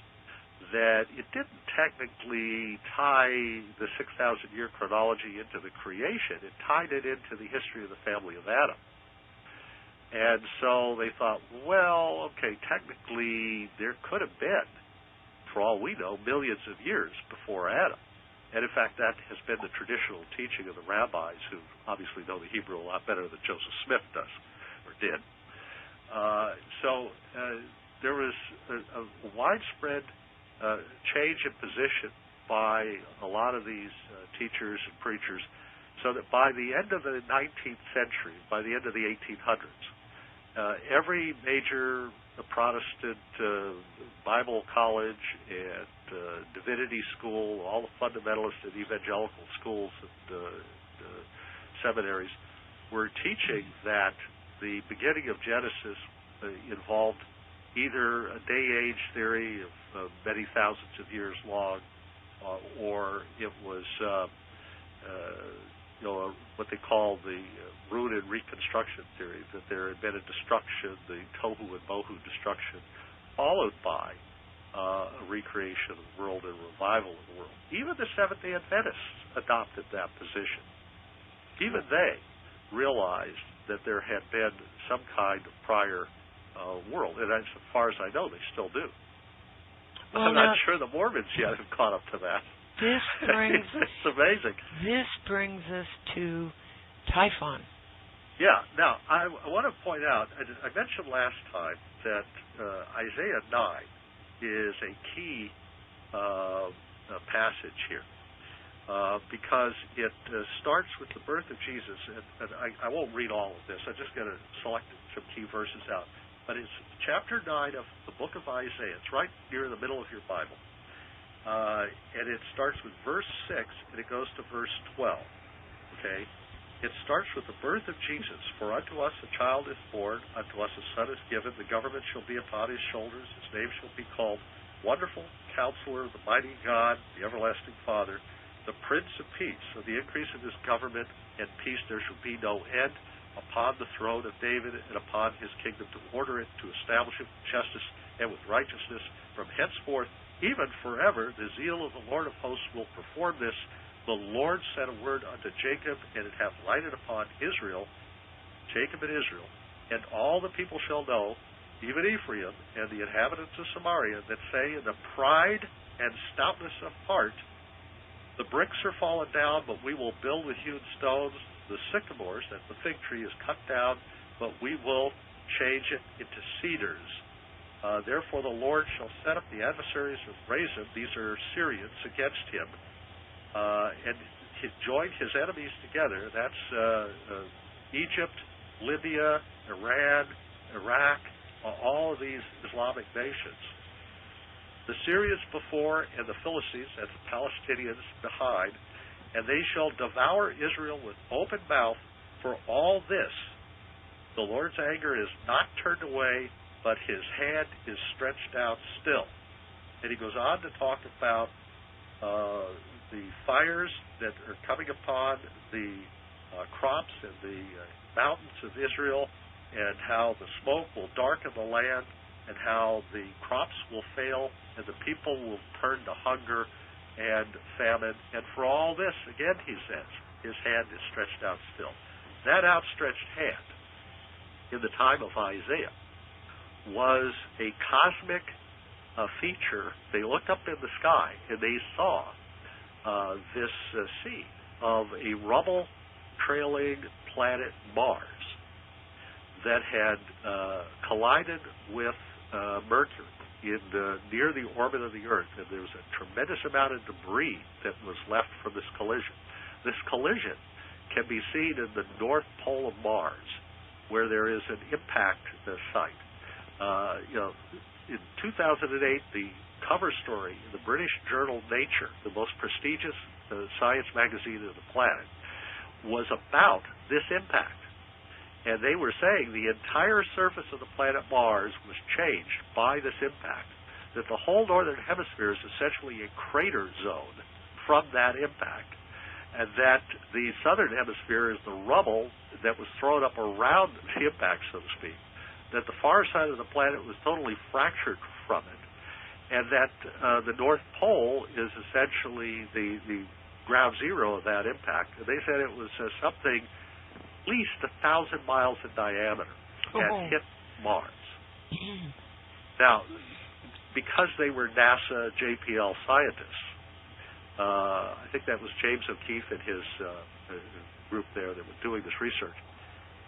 that it didn't technically tie the 6,000-year chronology into the creation. It tied it into the history of the family of Adam. And so they thought, well, okay, technically there could have been, for all we know, millions of years before Adam. And in fact, that has been the traditional teaching of the rabbis, who obviously know the Hebrew a lot better than Joseph Smith does, or did. So there was a widespread change in position by a lot of these teachers and preachers, so that by the end of the 19th century, by the end of the 1800s, every major Protestant Bible college and divinity school, all the fundamentalist and evangelical schools and seminaries were teaching that the beginning of Genesis involved either a day-age theory of many thousands of years long, or it was what they call the root and reconstruction theory, that there had been a destruction, the tohu and bohu destruction, followed by a recreation of the world and revival of the world. Even the Seventh-day Adventists adopted that position. Even they realized that there had been some kind of prior world, and as far as I know, they still do. Well, I'm not sure the Mormons yet have caught up to that. This brings it's amazing. This brings us to Typhon. Yeah. Now, I want to point out, I mentioned last time that Isaiah 9 is a key passage here because it starts with the birth of Jesus, and I won't read all of this. I'm just going to select some key verses out. But it's chapter 9 of the book of Isaiah. It's right near the middle of your Bible. And it starts with verse 6, and it goes to verse 12. Okay? It starts with the birth of Jesus. For unto us a child is born, unto us a son is given, the government shall be upon his shoulders, his name shall be called Wonderful Counselor, the Mighty God, the Everlasting Father, the Prince of Peace. Of the increase of his government and peace there shall be no end, upon the throne of David and upon his kingdom, to order it, to establish it with justice and with righteousness from henceforth, even forever. The zeal of the Lord of hosts will perform this. The Lord sent a word unto Jacob, and it hath lighted upon Israel, Jacob and Israel, and all the people shall know, even Ephraim and the inhabitants of Samaria, that say in the pride and stoutness of heart, the bricks are fallen down, but we will build with hewn stones. The sycamores, that the fig tree, is cut down, but we will change it into cedars. Therefore the Lord shall set up the adversaries of Rezin, these are Syrians, against him, and join his enemies together. That's Egypt, Libya, Iran, Iraq, all of these Islamic nations. The Syrians before, and the Philistines, and the Palestinians behind, and they shall devour Israel with open mouth. For all this, the Lord's anger is not turned away, but his hand is stretched out still. And he goes on to talk about the fires that are coming upon the crops and the mountains of Israel, and how the smoke will darken the land, and how the crops will fail, and the people will turn to hunger and famine. And for all this, again, he says, his hand is stretched out still. That outstretched hand in the time of Isaiah was a cosmic feature. They looked up in the sky and they saw this scene of a rubble trailing planet Mars that had collided with Mercury near the orbit of the Earth, and there was a tremendous amount of debris that was left from this collision. This collision can be seen in the North Pole of Mars, where there is an impact site. In 2008, the cover story in the British journal Nature, the most prestigious science magazine on the planet, was about this impact. And they were saying the entire surface of the planet Mars was changed by this impact, that the whole northern hemisphere is essentially a crater zone from that impact, and that the southern hemisphere is the rubble that was thrown up around the impact, so to speak, that the far side of the planet was totally fractured from it, and that the North Pole is essentially the ground zero of that impact. And they said it was something at least 1,000 miles in diameter and hit Mars. Now, because they were NASA JPL scientists, I think that was James O'Keefe and his group there that was doing this research,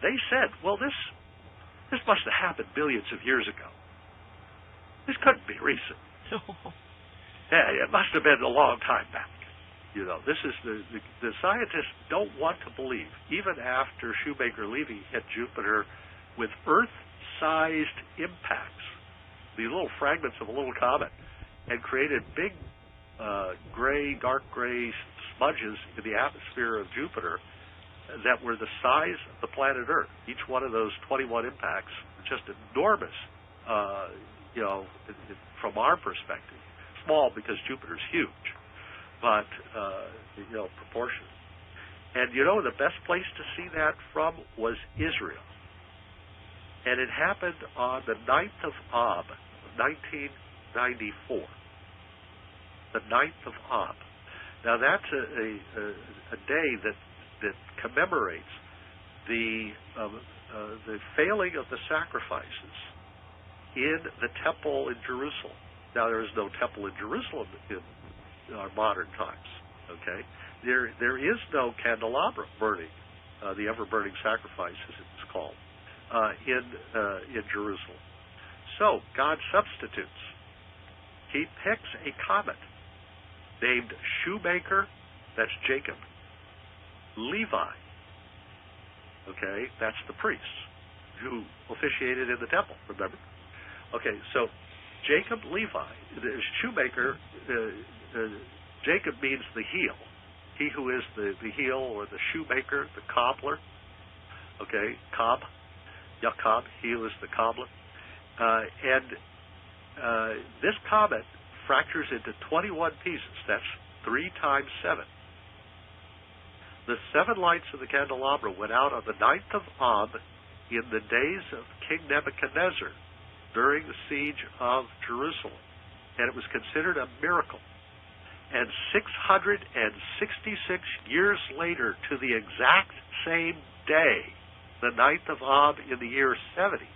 they said, well, this must have happened billions of years ago. This couldn't be recent. Yeah, it must have been a long time back. You know, this is the scientists don't want to believe, even after Shoemaker-Levy hit Jupiter with Earth-sized impacts, these little fragments of a little comet, and created big dark gray smudges in the atmosphere of Jupiter that were the size of the planet Earth. Each one of those 21 impacts was just enormous, from our perspective. Small because Jupiter's huge, but proportionate. And the best place to see that from was Israel. And it happened on the 9th of Ab, 1994. The 9th of Ab. Now that's a day that commemorates the failing of the sacrifices in the temple in Jerusalem. Now there is no temple in Jerusalem in our modern times. Okay, there is no candelabra burning, the ever-burning sacrifice, as it's called, in Jerusalem. So God substitutes. He picks a comet named Shoemaker, that's Jacob, Levi. Okay, that's the priest who officiated in the temple. Remember? Okay, so Jacob, Levi, the shoemaker. Jacob means the heel. He who is the heel, or the shoemaker, the cobbler. Okay, cob, Jacob, he who is the cobbler. This comet fractures into 21 pieces. That's 3 times 7. The 7 lights of the candelabra went out on the 9th of Ab in the days of King Nebuchadnezzar during the siege of Jerusalem. And it was considered a miracle. And 666 years later, to the exact same day, the 9th of Ab in the year 70,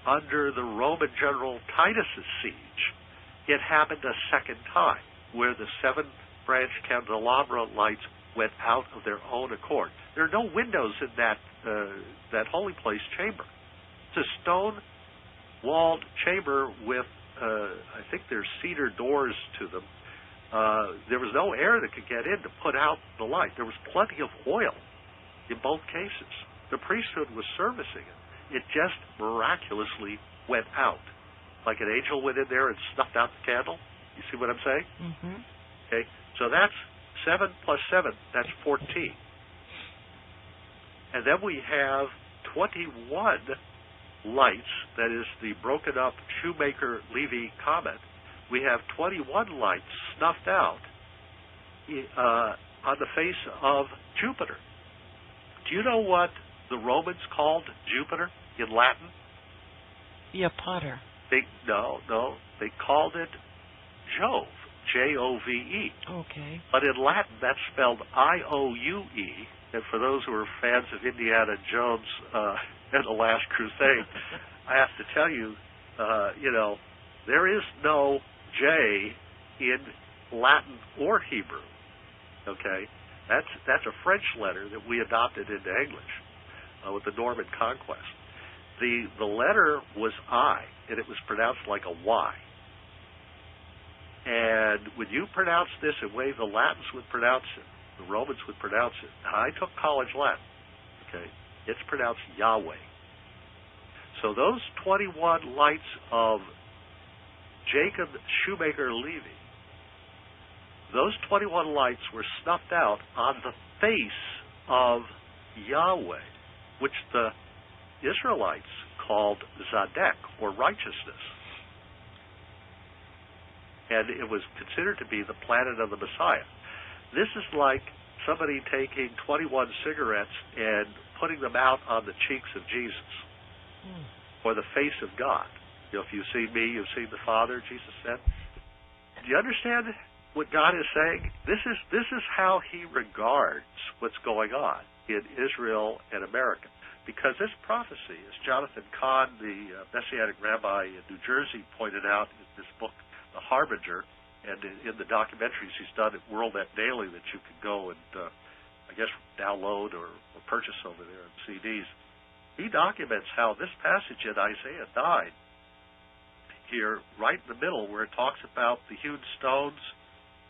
under the Roman general Titus's siege, it happened a second time, where the 7-branch candelabra lights went out of their own accord. There are no windows in that holy place chamber. It's a stone-walled chamber with, I think there's cedar doors to them. There was no air that could get in to put out the light. There was plenty of oil in both cases. The priesthood was servicing it. It just miraculously went out. Like an angel went in there and snuffed out the candle. You see what I'm saying? Mm-hmm. Okay, so that's 7 plus 7, that's 14. And then we have 21 lights, that is the broken up Shoemaker-Levy comet. We have 21 lights snuffed out on the face of Jupiter. Do you know what the Romans called Jupiter in Latin? Potter. No, they called it Jove, Jove. Okay. But in Latin, that's spelled Ioue. And for those who are fans of Indiana Jones and The Last Crusade, I have to tell you, there is no J in Latin or Hebrew. Okay, that's a French letter that we adopted into English with the Norman Conquest. The letter was I, and it was pronounced like a Y. And when you pronounce this the way the Latins would pronounce it, the Romans would pronounce it. Now, I took college Latin. Okay, it's pronounced Yahweh. So those 21 lights of Jacob Shoemaker-Levy, those 21 lights were snuffed out on the face of Yahweh, which the Israelites called Zadek, or righteousness. And it was considered to be the planet of the Messiah. This is like somebody taking 21 cigarettes and putting them out on the cheeks of Jesus, or the face of God. You know, if you've seen me, you've seen the Father, Jesus said. Do you understand what God is saying? This is how he regards what's going on in Israel and America. Because this prophecy, as Jonathan Cahn, the Messianic rabbi in New Jersey, pointed out in this book, The Harbinger, and in the documentaries he's done at WorldNet Daily that you can go and, I guess, download or purchase over there in CDs, he documents how this passage in Isaiah 9, here, right in the middle, where it talks about the hewn stones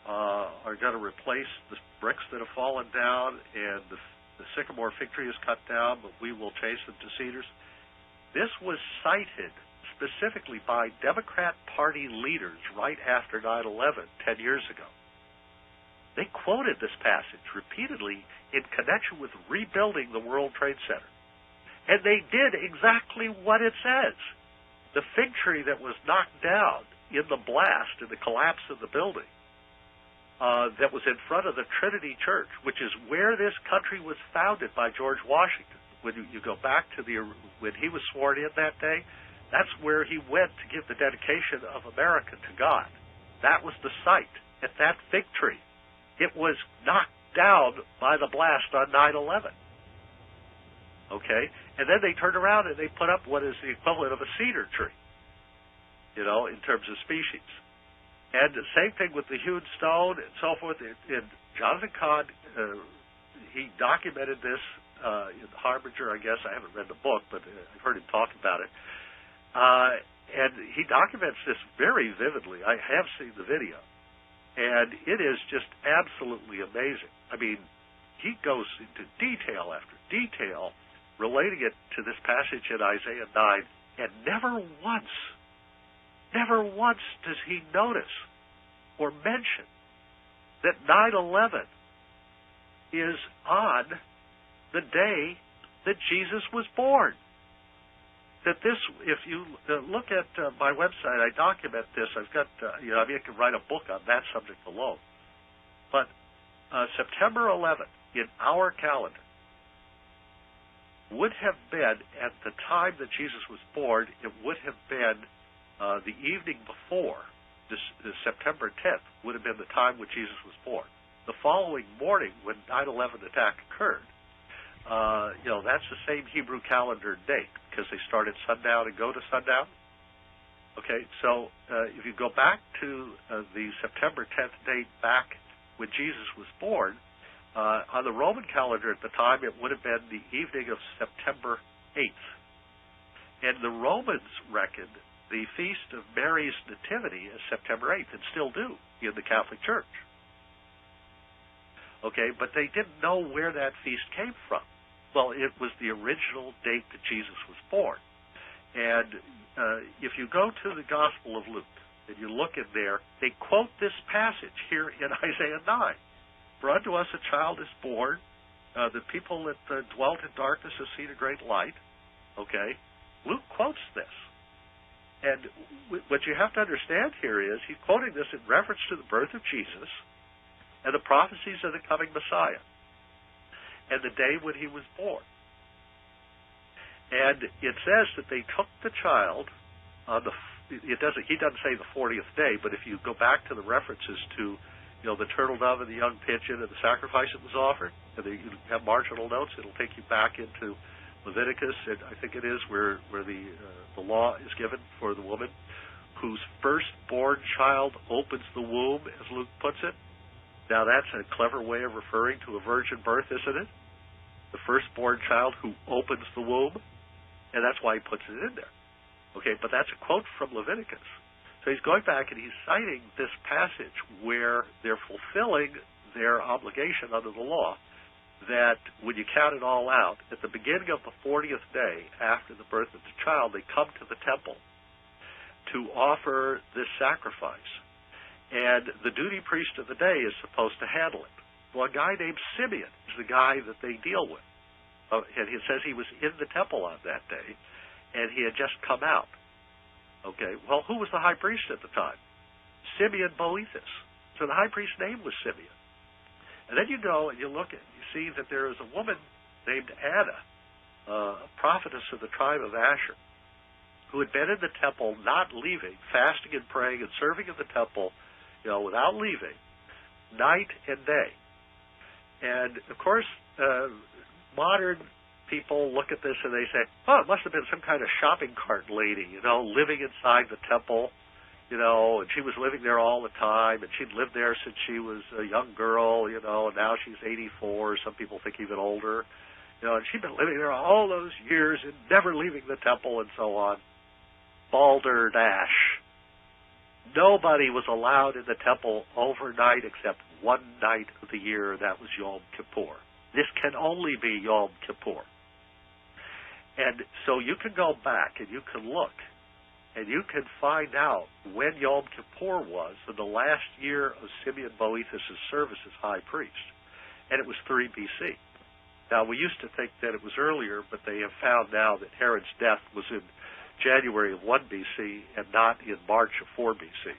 are going to replace the bricks that have fallen down, and the sycamore fig tree is cut down, but we will change them to cedars. This was cited specifically by Democrat Party leaders right after 9/11, 10 years ago. They quoted this passage repeatedly in connection with rebuilding the World Trade Center. And they did exactly what it says. The fig tree that was knocked down in the blast, in the collapse of the building, that was in front of the Trinity Church, which is where this country was founded by George Washington. When you go back to when he was sworn in that day, that's where he went to give the dedication of America to God. That was the site at that fig tree. It was knocked down by the blast on 9/11. Okay? And then they turned around and they put up what is the equivalent of a cedar tree, you know, in terms of species. And the same thing with the hewn stone and so forth. And Jonathan Cahn, he documented this in The Harbinger, I guess. I haven't read the book, but I've heard him talk about it. And he documents this very vividly. I have seen the video. And it is just absolutely amazing. I mean, he goes into detail after detail relating it to this passage in Isaiah 9, and never once does he notice or mention that 9/11 is on the day that Jesus was born. That this, if you look at my website, I document this. I've got, I can write a book on that subject alone. But September 11th in our calendar would have been, at the time that Jesus was born, it would have been the evening before, this September 10th, would have been the time when Jesus was born. The following morning, when 9/11 attack occurred, that's the same Hebrew calendar date, because they start at sundown and go to sundown. Okay, so if you go back to the September 10th date back when Jesus was born, on the Roman calendar at the time, it would have been the evening of September 8th. And the Romans reckoned the Feast of Mary's Nativity as September 8th, and still do in the Catholic Church. Okay, but they didn't know where that feast came from. Well, it was the original date that Jesus was born. And if you go to the Gospel of Luke and you look in there, they quote this passage here in Isaiah 9. For unto us a child is born, the people that dwelt in darkness have seen a great light. Okay? Luke quotes this. And what you have to understand here is he's quoting this in reference to the birth of Jesus and the prophecies of the coming Messiah and the day when he was born. And it says that they took the child on he doesn't say the 40th day, but if you go back to the references to the turtle dove and the young pigeon and the sacrifice that was offered, and you have marginal notes, it'll take you back into Leviticus, and I think it is where the law is given for the woman whose firstborn child opens the womb, as Luke puts it. Now that's a clever way of referring to a virgin birth, isn't it? The firstborn child who opens the womb, and that's why he puts it in there. Okay, but that's a quote from Leviticus. So he's going back and he's citing this passage where they're fulfilling their obligation under the law, that when you count it all out, at the beginning of the 40th day after the birth of the child, they come to the temple to offer this sacrifice. And the duty priest of the day is supposed to handle it. Well, a guy named Simeon is the guy that they deal with. and it says he was in the temple on that day, and he had just come out. Okay, well, who was the high priest at the time? Simeon Boethus. So the high priest's name was Simeon. And then you go and you look at, you see that there is a woman named Anna, a prophetess of the tribe of Asher, who had been in the temple, not leaving, fasting and praying and serving in the temple, without leaving, night and day. And of course, modern people look at this and they say, oh, it must have been some kind of shopping cart lady, living inside the temple, and she was living there all the time, and she'd lived there since she was a young girl, and now she's 84, some people think even older, and she'd been living there all those years and never leaving the temple and so on. Balderdash. Nobody was allowed in the temple overnight except one night of the year, and that was Yom Kippur. This can only be Yom Kippur. And so you can go back and you can look and you can find out when Yom Kippur was in the last year of Simeon Boethus' service as high priest. And it was 3 B.C. Now, we used to think that it was earlier, but they have found now that Herod's death was in January of 1 B.C. and not in March of 4 B.C.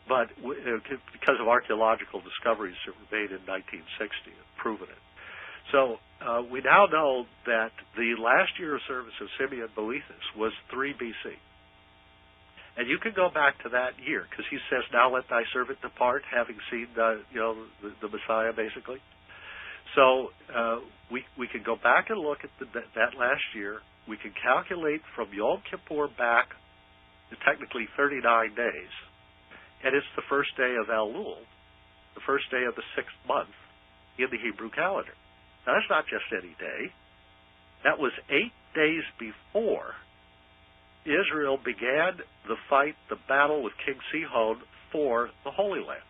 But because of archaeological discoveries that were made in 1960 have proven it. So we now know that the last year of service of Simeon Boethus was 3 B.C. And you can go back to that year, because he says, now let thy servant depart, having seen the Messiah, basically. So we can go back and look at that last year. We can calculate from Yom Kippur back to technically 39 days. And it's the first day of Elul, the first day of the 6th month in the Hebrew calendar. Now, that's not just any day. That was 8 days before Israel began the fight, the battle with King Sihon for the Holy Land.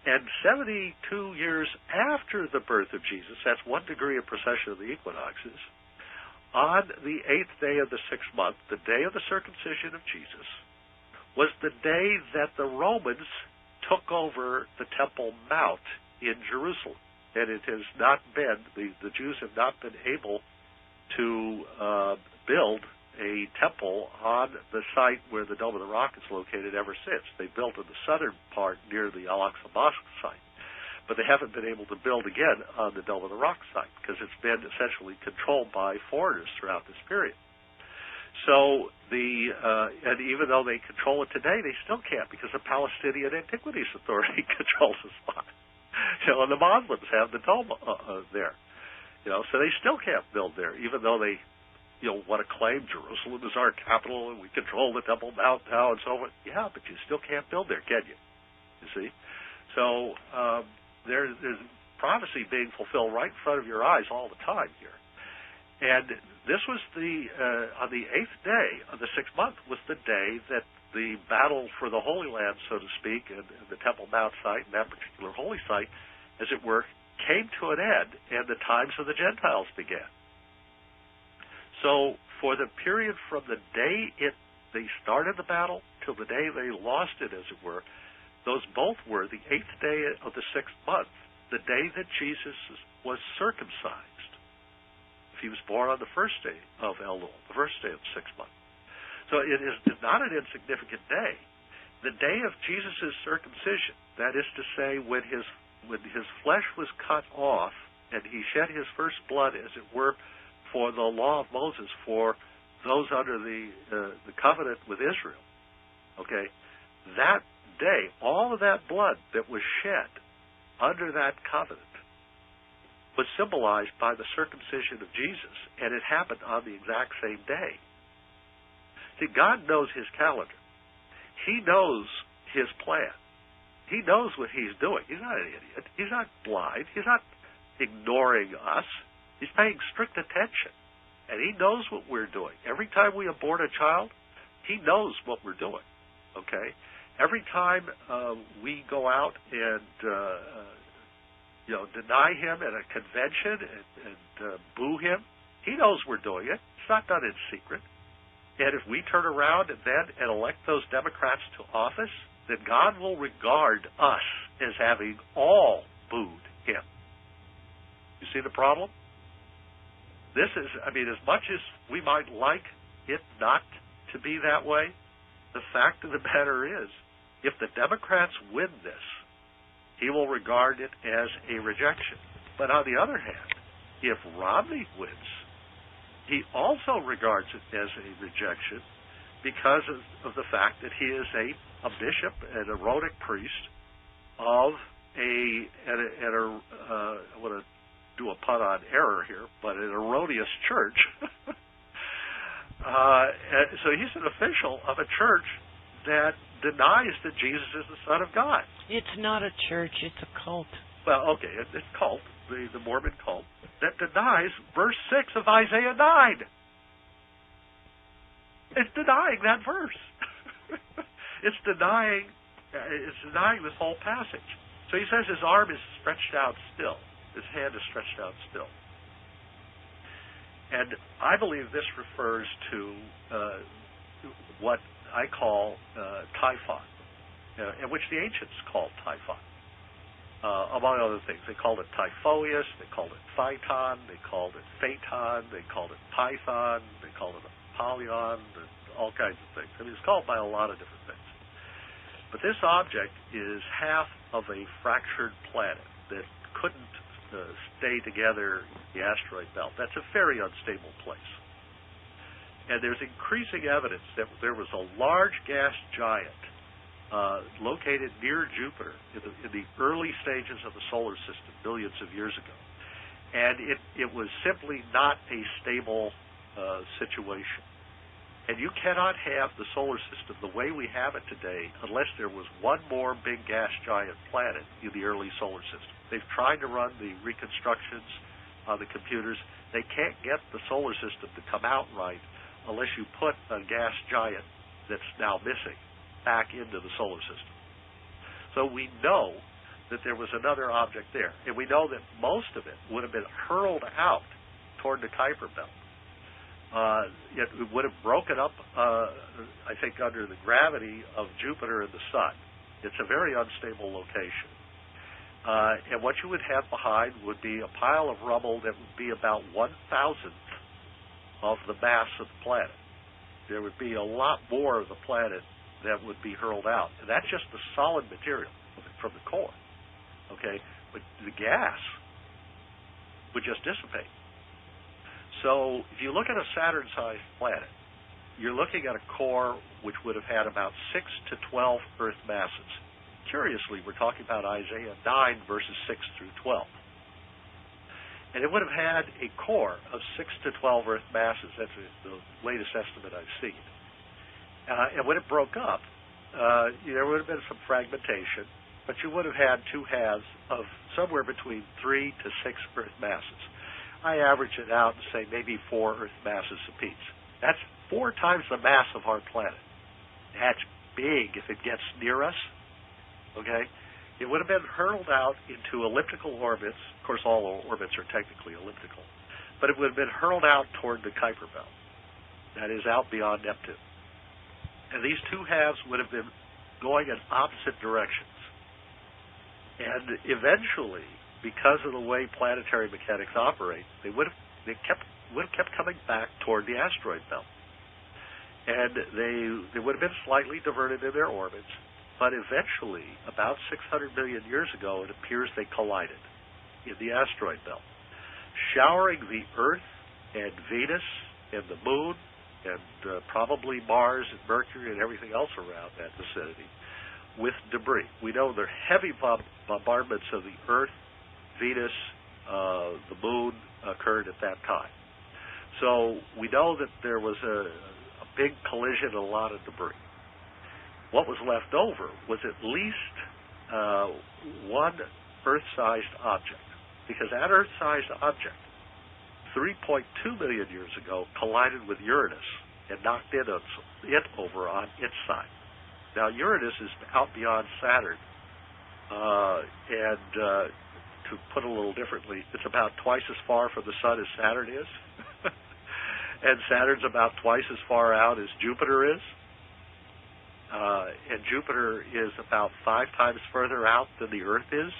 And 72 years after the birth of Jesus, that's 1 degree of precession of the equinoxes, on the 8th day of the 6th month, the day of the circumcision of Jesus, was the day that the Romans took over the Temple Mount in Jerusalem. And it has not been, the Jews have not been able to build a temple on the site where the Dome of the Rock is located ever since. They built in the southern part near the Al-Aqsa Mosque site. But they haven't been able to build again on the Dome of the Rock site because it's been essentially controlled by foreigners throughout this period. So and even though they control it today, they still can't because the Palestinian Antiquities Authority controls the spot. And the Muslims have the dome there. So they still can't build there, even though they want to claim Jerusalem is our capital and we control the Temple Mount now and so on. Yeah, but you still can't build there, can you? You see? So there's prophecy being fulfilled right in front of your eyes all the time here. And this was on the 8th day of the 6th month was the day that the battle for the Holy Land, so to speak, and the Temple Mount site, and that particular holy site, as it were, came to an end and the times of the Gentiles began. So for the period from the day they started the battle till the day they lost it, as it were, those both were the 8th day of the 6th month, the day that Jesus was circumcised. He was born on the first day of Elul, the first day of the 6th month. So it is not an insignificant day. The day of Jesus' circumcision, that is to say, when his flesh was cut off and he shed his first blood, as it were, for the law of Moses, for those under the covenant with Israel. Okay, that day, all of that blood that was shed under that covenant was symbolized by the circumcision of Jesus, and it happened on the exact same day. See, God knows his calendar. He knows his plan. He knows what he's doing. He's not an idiot. He's not blind. He's not ignoring us. He's paying strict attention, and he knows what we're doing. Every time we abort a child, he knows what we're doing, okay? Every time we go out and deny him at a convention and boo him, he knows we're doing it. It's not done in secret. And if we turn around and elect those Democrats to office, then God will regard us as having all booed him. You see the problem? this is, I mean, as much as we might like it not to be that way, the fact of the matter is, if the Democrats win this, he will regard it as a rejection. But on the other hand, if Romney wins, he also regards it as a rejection because of the fact that he is a bishop, an Aaronic priest of I want to do a pun on error here, but an erroneous church. So he's an official of a church that denies that Jesus is the Son of God. It's not a church, it's a cult. Well, okay, it's cult, the Mormon cult, that denies verse 6 of Isaiah 9. It's denying that verse. It's denying this whole passage. So he says his arm is stretched out still. His hand is stretched out still. And I believe this refers to what I call Typhon, and which the ancients called Typhon. Among other things, they called it Typhoeus, they called it Phaeton, they called it Phaeton, they called it Python, they called it Apollyon, and all kinds of things. I mean, it's called by a lot of different things. But this object is half of a fractured planet that couldn't stay together in the asteroid belt. That's a very unstable place. And there's increasing evidence that there was a large gas giant located near Jupiter in the early stages of the solar system billions of years ago. And it was simply not a stable situation. And you cannot have the solar system the way we have it today unless there was one more big gas giant planet in the early solar system. They've tried to run the reconstructions on the computers. They can't get the solar system to come out right unless you put a gas giant that's now missing back into the solar system. So we know that there was another object there. And we know that most of it would have been hurled out toward the Kuiper Belt. It would have broken up, I think, under the gravity of Jupiter and the Sun. It's a very unstable location. And what you would have behind would be a pile of rubble that would be about 1,000th of the mass of the planet. There would be a lot more of the planet that would be hurled out. And that's just the solid material from the core. Okay? But the gas would just dissipate. So if you look at a Saturn-sized planet, you're looking at a core which would have had about 6 to 12 Earth masses. Curiously, we're talking about Isaiah 9 verses 6 through 12. And it would have had a core of 6 to 12 Earth masses. That's the latest estimate I've seen. And when it broke up, there would have been some fragmentation, but you would have had two halves of somewhere between 3 to 6 Earth masses. I average it out and say maybe 4 Earth masses apiece. That's 4 times the mass of our planet. That's big if it gets near us. Okay? It would have been hurled out into elliptical orbits. Of course, all orbits are technically elliptical. But it would have been hurled out toward the Kuiper Belt. That is, out beyond Neptune. And these two halves would have been going in opposite directions. And eventually, because of the way planetary mechanics operate, they would have kept coming back toward the asteroid belt. And they would have been slightly diverted in their orbits, but eventually, about 600 million years ago, it appears they collided in the asteroid belt, showering the Earth and Venus and the Moon and probably Mars and Mercury and everything else around that vicinity with debris. We know there are heavy bombardments of the Earth, Venus, the Moon occurred at that time. So we know that there was a big collision and a lot of debris. What was left over was at least one Earth-sized object, because that Earth-sized object, 3.2 million years ago, collided with Uranus and knocked it over on its side. Now, Uranus is out beyond Saturn, and to put it a little differently, it's about twice as far from the Sun as Saturn is. And Saturn's about twice as far out as Jupiter is. And Jupiter is about 5 times further out than the Earth is.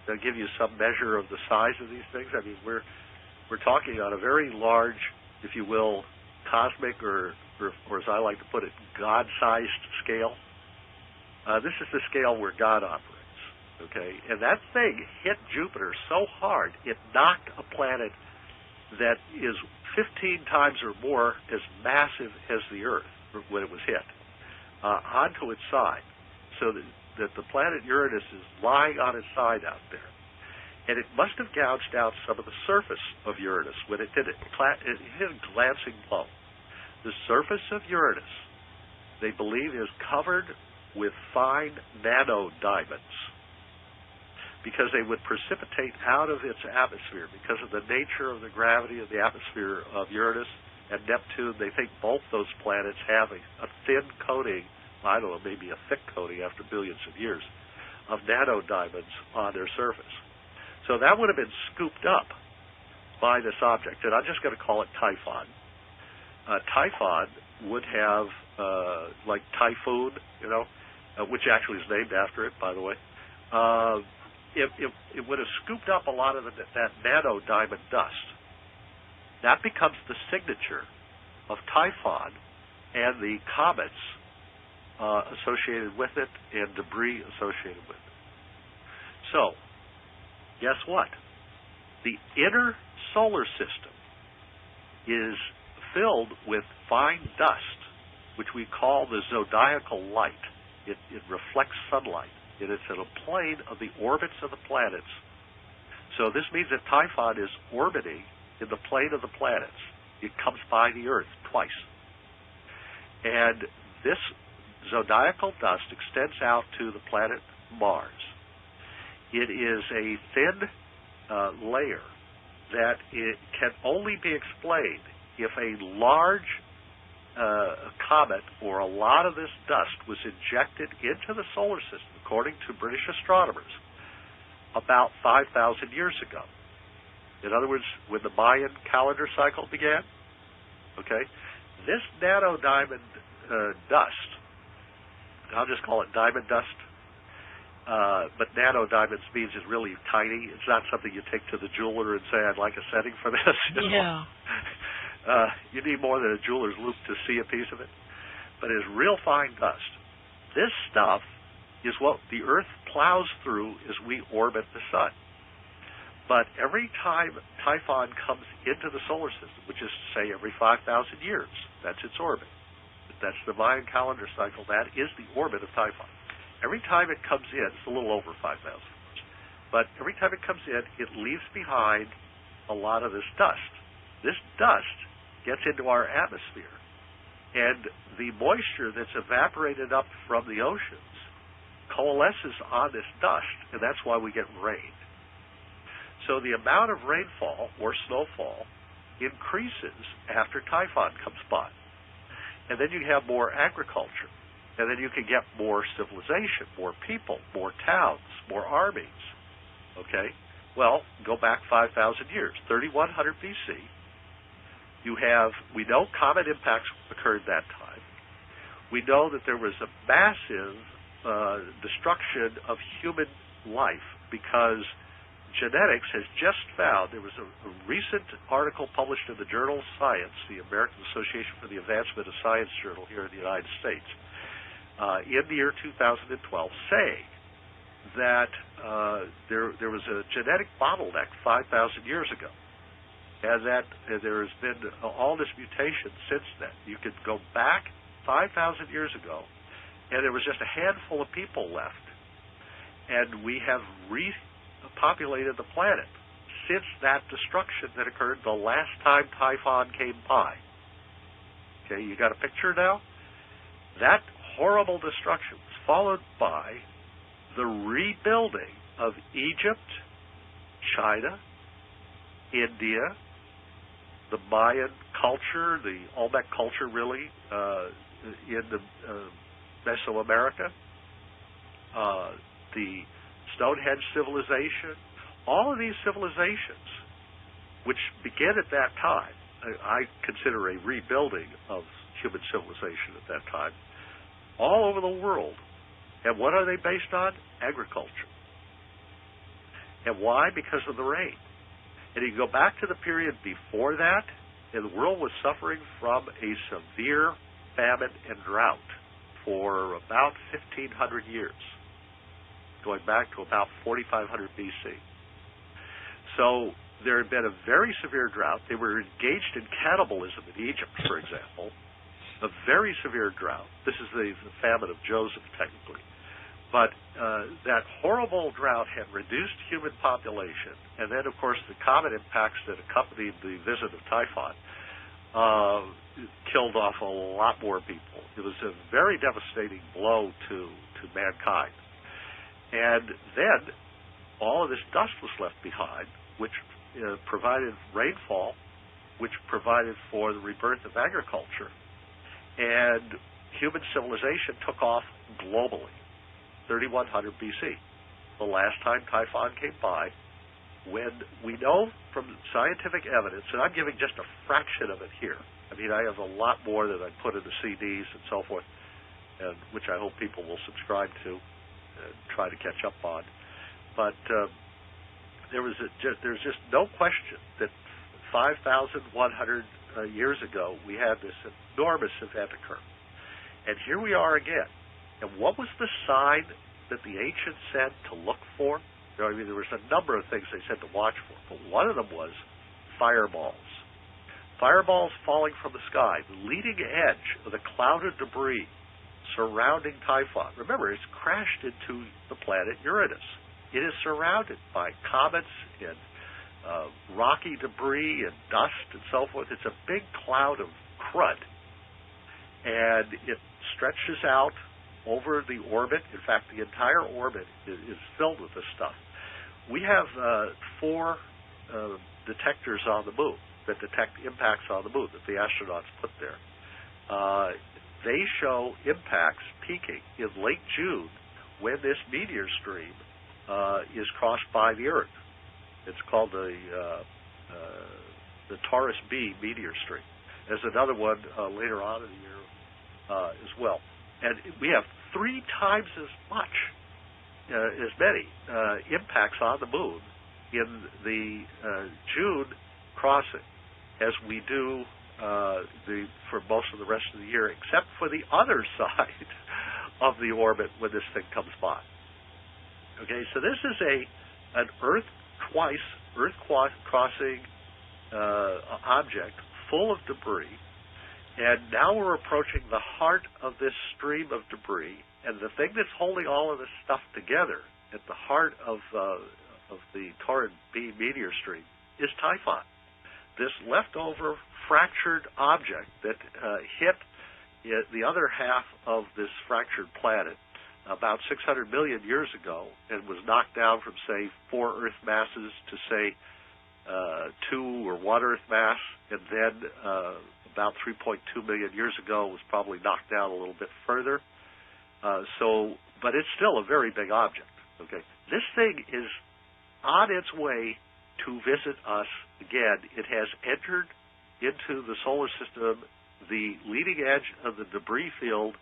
They'll give you some measure of the size of these things. I mean, we're talking on a very large, if you will, cosmic or as I like to put it, God-sized scale. This is the scale where God operates, okay? And that thing hit Jupiter so hard, it knocked a planet that is 15 times or more as massive as the Earth when it was hit, onto its side, so that the planet Uranus is lying on its side out there. And it must have gouged out some of the surface of Uranus when it did it. It hit a glancing blow. The surface of Uranus, they believe, is covered with fine nanodiamonds because they would precipitate out of its atmosphere because of the nature of the gravity of the atmosphere of Uranus and Neptune. They think both those planets have a thin coating, I don't know, maybe a thick coating after billions of years, of nanodiamonds on their surface. So that would have been scooped up by this object, and I'm just going to call it Typhon. Typhon would have, like Typhoon, which actually is named after it, by the way. It would have scooped up a lot of that nanodiamond dust. That becomes the signature of Typhon and the comets associated with it and debris associated with it. So, guess what? The inner solar system is filled with fine dust, which we call the zodiacal light. It reflects sunlight, and it's in a plane of the orbits of the planets. So this means that Typhon is orbiting in the plane of the planets. It comes by the Earth twice. And this zodiacal dust extends out to the planet Mars. It is a thin layer that it can only be explained if a large comet or a lot of this dust was injected into the solar system, according to British astronomers, about 5,000 years ago. In other words, when the Mayan calendar cycle began, okay, this nanodiamond dust, I'll just call it diamond dust, but nanodiamonds means it's really tiny. It's not something you take to the jeweler and say, I'd like a setting for this. Yeah. You need more than a jeweler's loupe to see a piece of it. But it's real fine dust. This stuff is what the Earth plows through as we orbit the sun. But every time Typhon comes into the solar system, which is to say every 5,000 years, that's its orbit. That's the Mayan calendar cycle. That is the orbit of Typhon. Every time it comes in, it's a little over 5,000 years, but every time it comes in, it leaves behind a lot of this dust. This dust gets into our atmosphere, and the moisture that's evaporated up from the oceans coalesces on this dust, and that's why we get rain. So the amount of rainfall or snowfall increases after Typhon comes by. And then you have more agriculture. And then you can get more civilization, more people, more towns, more armies. Okay? Well, go back 5,000 years, 3100 BC. We know comet impacts occurred that time. We know that there was a massive destruction of human life because genetics has just found, there was a recent article published in the journal Science, the American Association for the Advancement of Science journal here in the United States, in the year 2012, saying that there was a genetic bottleneck 5,000 years ago, and that there has been all this mutation since then. You could go back 5,000 years ago, and there was just a handful of people left, and we have repopulated the planet since that destruction that occurred the last time Typhon came by. Okay, you got a picture now? That horrible destruction was followed by the rebuilding of Egypt, China, India, the Mayan culture, the Olmec culture really, in the Mesoamerica, the Stonehenge civilization, all of these civilizations, which began at that time, I consider a rebuilding of human civilization at that time, all over the world. And what are they based on? Agriculture. And why? Because of the rain. And you go back to the period before that, and the world was suffering from a severe famine and drought for about 1,500 years, going back to about 4,500 BC. So there had been a very severe drought. They were engaged in cannibalism in Egypt, for example, a very severe drought. This is the famine of Joseph, technically. But that horrible drought had reduced human population, and then, of course, the comet impacts that accompanied the visit of Typhon killed off a lot more people. It was a very devastating blow to mankind. And then all of this dust was left behind, which provided rainfall, which provided for the rebirth of agriculture. And human civilization took off globally, 3100 BC, the last time Typhon came by, when we know from scientific evidence, and I'm giving just a fraction of it here. I mean, I have a lot more that I put into CDs and so forth, and which I hope people will subscribe to and try to catch up on. But there's just no question that 5,100 years ago we had this enormous event occur. And here we are again. And what was the sign that the ancients said to look for? I mean, there was a number of things they said to watch for, but one of them was fireballs. Fireballs falling from the sky, the leading edge of the cloud of debris surrounding Typhon. Remember, it's crashed into the planet Uranus. It is surrounded by comets and rocky debris and dust and so forth. It's a big cloud of crud. And it stretches out over the orbit. In fact, the entire orbit is filled with this stuff. We have 4 detectors on the moon that detect impacts on the moon that the astronauts put there. They show impacts peaking in late June when this meteor stream is crossed by the Earth. It's called the Taurus B meteor stream. There's another one later on in the year as well. And we have 3 times as many impacts on the moon in the June crossing as we do for most of the rest of the year, except for the other side of the orbit when this thing comes by. Okay, so this is an Earth crossing object full of debris. And now we're approaching the heart of this stream of debris, and the thing that's holding all of this stuff together at the heart of the Taurus B meteor stream is Typhon, this leftover fractured object that hit the other half of this fractured planet about 600 million years ago and was knocked down from, say, 4 Earth masses to, say, 2 or 1 Earth mass, and then about 3.2 million years ago was probably knocked down a little bit further. But it's still a very big object. Okay, this thing is on its way to visit us again. It has entered into the solar system. The leading edge of the debris field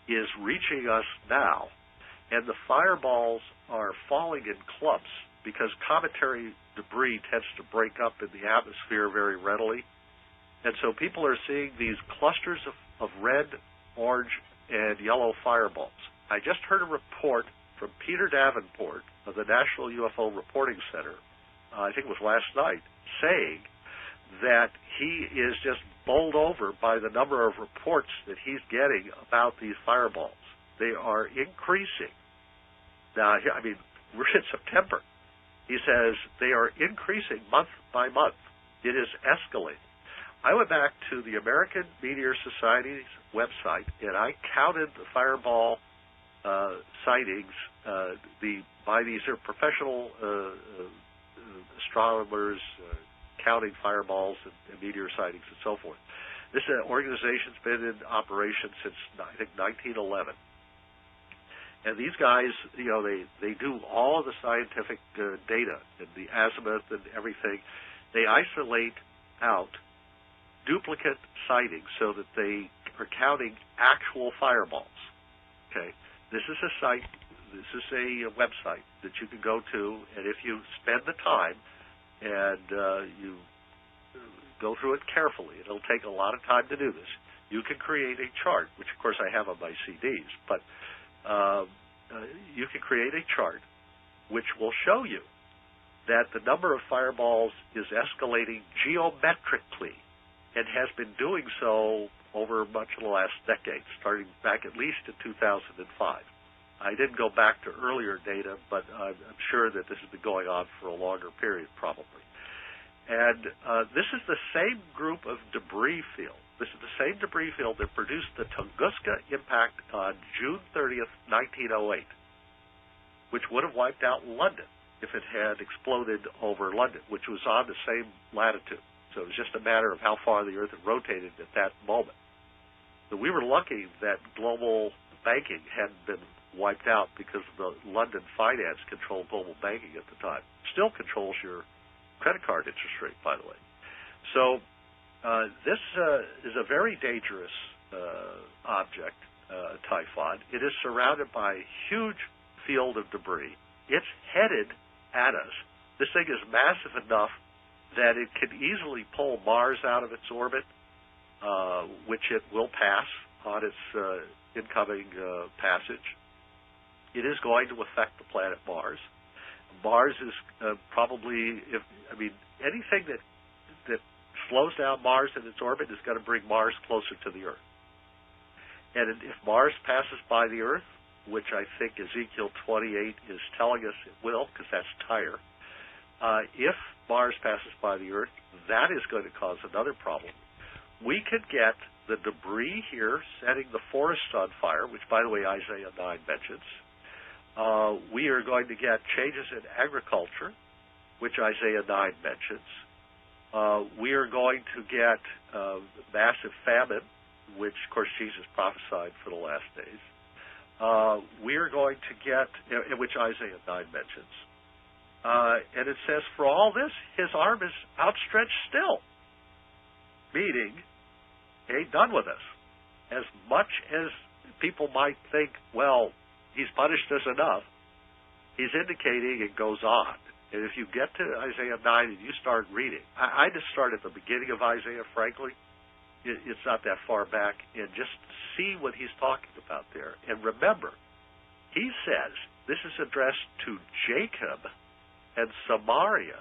is reaching us now, and the fireballs are falling in clumps because cometary debris tends to break up in the atmosphere very readily. And so people are seeing these clusters of red, orange, and yellow fireballs. I just heard a report from Peter Davenport of the National UFO Reporting Center, I think it was last night, saying that he is just bowled over by the number of reports that he's getting about these fireballs. They are increasing. Now, I mean, we're in September. He says they are increasing month by month. It is escalating. I went back to the American Meteor Society's website, and I counted the fireball sightings. These are professional astronomers counting fireballs and meteor sightings and so forth. This organization's been in operation since, I think, 1911. And these guys, they do all of the scientific data and the azimuth and everything. They isolate out duplicate sightings so that they are counting actual fireballs. Okay, this is a site, this is a website that you can go to, and if you spend the time, and you go through it carefully. It'll take a lot of time to do this. You can create a chart, which of course I have on my CDs, but you can create a chart which will show you that the number of fireballs is escalating geometrically and has been doing so over much of the last decade, starting back at least in 2005. I didn't go back to earlier data, but I'm sure that this has been going on for a longer period, probably. And this is the same group of debris field. This is the same debris field that produced the Tunguska impact on June 30th, 1908, which would have wiped out London if it had exploded over London, which was on the same latitude. So it was just a matter of how far the Earth had rotated at that moment. So we were lucky that global banking hadn't been wiped out because the London finance controlled global banking at the time. Still controls your credit card interest rate, by the way. So this is a very dangerous object, Typhon. It is surrounded by a huge field of debris. It's headed at us. This thing is massive enough that it can easily pull Mars out of its orbit, which it will pass on its incoming passage. It is going to affect the planet Mars. Mars is probably, anything that slows down Mars in its orbit is going to bring Mars closer to the Earth. And if Mars passes by the Earth, which I think Ezekiel 28 is telling us it will, because that's Tyre, if Mars passes by the Earth, that is going to cause another problem. We could get the debris here setting the forests on fire, which, by the way, Isaiah 9 mentions. We are going to get changes in agriculture, which Isaiah 9 mentions. We are going to get massive famine, which, of course, Jesus prophesied for the last days. We are going to get, which Isaiah 9 mentions. And it says, for all this, his arm is outstretched still, meaning he ain't done with us. As much as people might think, well, he's punished us enough, he's indicating it goes on. And if you get to Isaiah 9 and you start reading, I just start at the beginning of Isaiah, frankly. It's not that far back, and just see what he's talking about there. And remember, he says this is addressed to Jacob and Samaria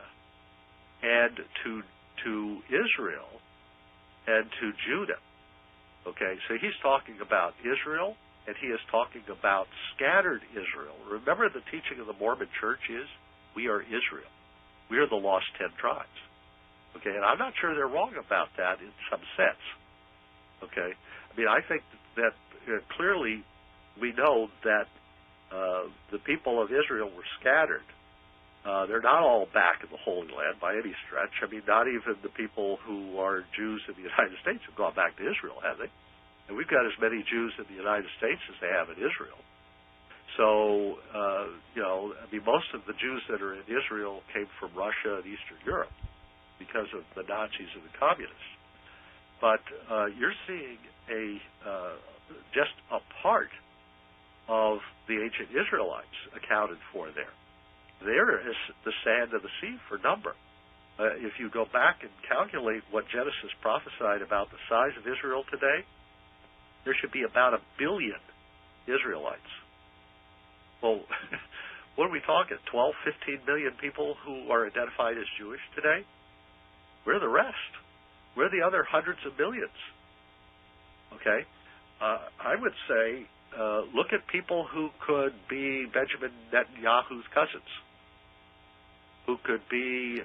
and to Israel and to Judah. Okay, so he's talking about Israel, and he is talking about scattered Israel. Remember, the teaching of the Mormon Church is we are Israel. We are the lost 10 tribes. Okay, and I'm not sure they're wrong about that in some sense. Okay, I think that clearly we know that the people of Israel were scattered. They're not all back in the Holy Land by any stretch. Not even the people who are Jews in the United States have gone back to Israel, have they? And we've got as many Jews in the United States as they have in Israel. So, most of the Jews that are in Israel came from Russia and Eastern Europe because of the Nazis and the communists. But you're seeing just a part of the ancient Israelites accounted for there. There is the sand of the sea for number. If you go back and calculate what Genesis prophesied about the size of Israel today, there should be about 1 billion Israelites. Well, what are we talking? 12, 15 million people who are identified as Jewish today? We're the rest. We're the other hundreds of millions. Okay? I would say, look at people who could be Benjamin Netanyahu's cousins, who could be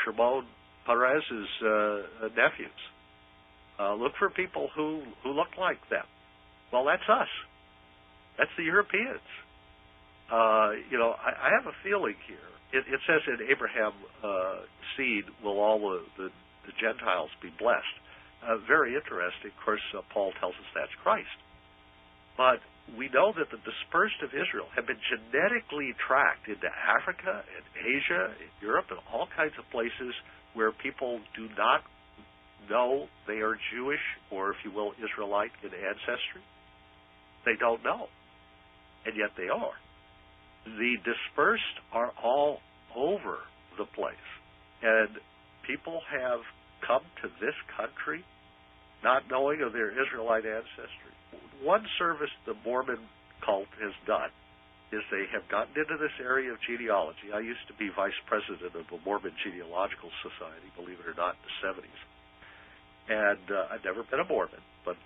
Shimon Peres's nephews. Look for people who look like them. Well, that's us. That's the Europeans. I have a feeling here. It says in Abraham's seed will all the Gentiles be blessed. Very interesting. Of course, Paul tells us that's Christ. But we know that the dispersed of Israel have been genetically tracked into Africa and Asia and Europe and all kinds of places where people do not know they are Jewish or, if you will, Israelite in ancestry. They don't know. And yet they are. The dispersed are all over the place. And people have come to this country not knowing of their Israelite ancestry. One service the Mormon cult has done is they have gotten into this area of genealogy. I used to be vice president of the Mormon Genealogical Society, believe it or not, in the 70s. And I've never been a Mormon, but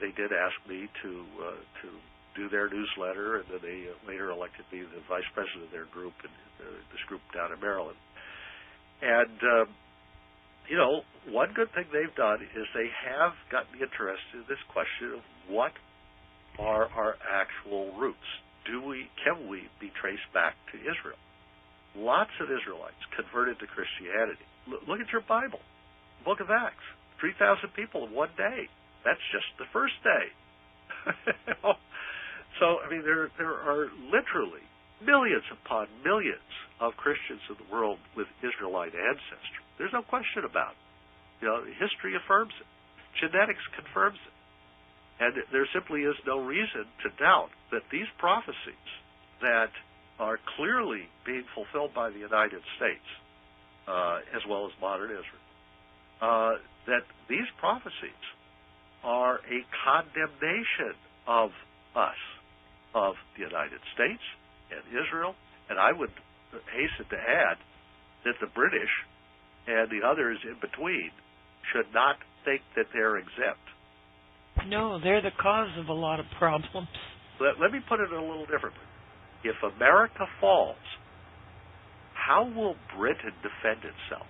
they did ask me to do their newsletter, and then they later elected me the vice president of their group, and this group down in Maryland. And, one good thing they've done is they have gotten me interested in this question of what are our actual roots. Can we be traced back to Israel? Lots of Israelites converted to Christianity. Look at your Bible, Book of Acts. 3,000 people in one day. That's just the first day. So, there are literally millions upon millions of Christians in the world with Israelite ancestry. There's no question about it. History affirms it. Genetics confirms it. And there simply is no reason to doubt that these prophecies that are clearly being fulfilled by the United States, as well as modern Israel, that these prophecies are a condemnation of us, of the United States and Israel, and I would hasten to add that the British and the others in between should not think that they're exempt. No, they're the cause of a lot of problems. Let me put it a little differently. If America falls, how will Britain defend itself?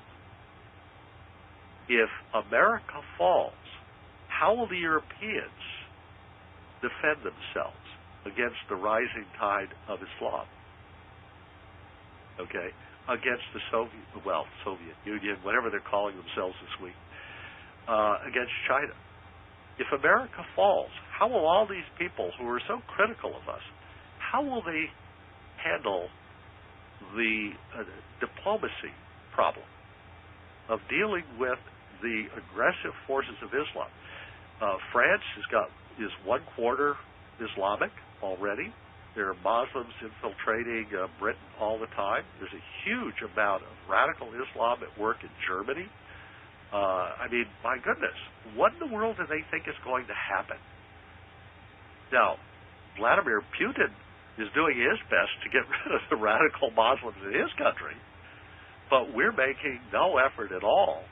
If America falls, how will the Europeans defend themselves against the rising tide of Islam? Okay? Against the Soviet Union, whatever they're calling themselves this week, against China. If America falls, how will all these people who are so critical of us, how will they handle the diplomacy problem of dealing with the aggressive forces of Islam? France is 1/4 Islamic already. There are Muslims infiltrating Britain all the time. There's a huge amount of radical Islam at work in Germany. My goodness, what in the world do they think is going to happen? Now, Vladimir Putin is doing his best to get rid of the radical Muslims in his country, but we're making no effort at all,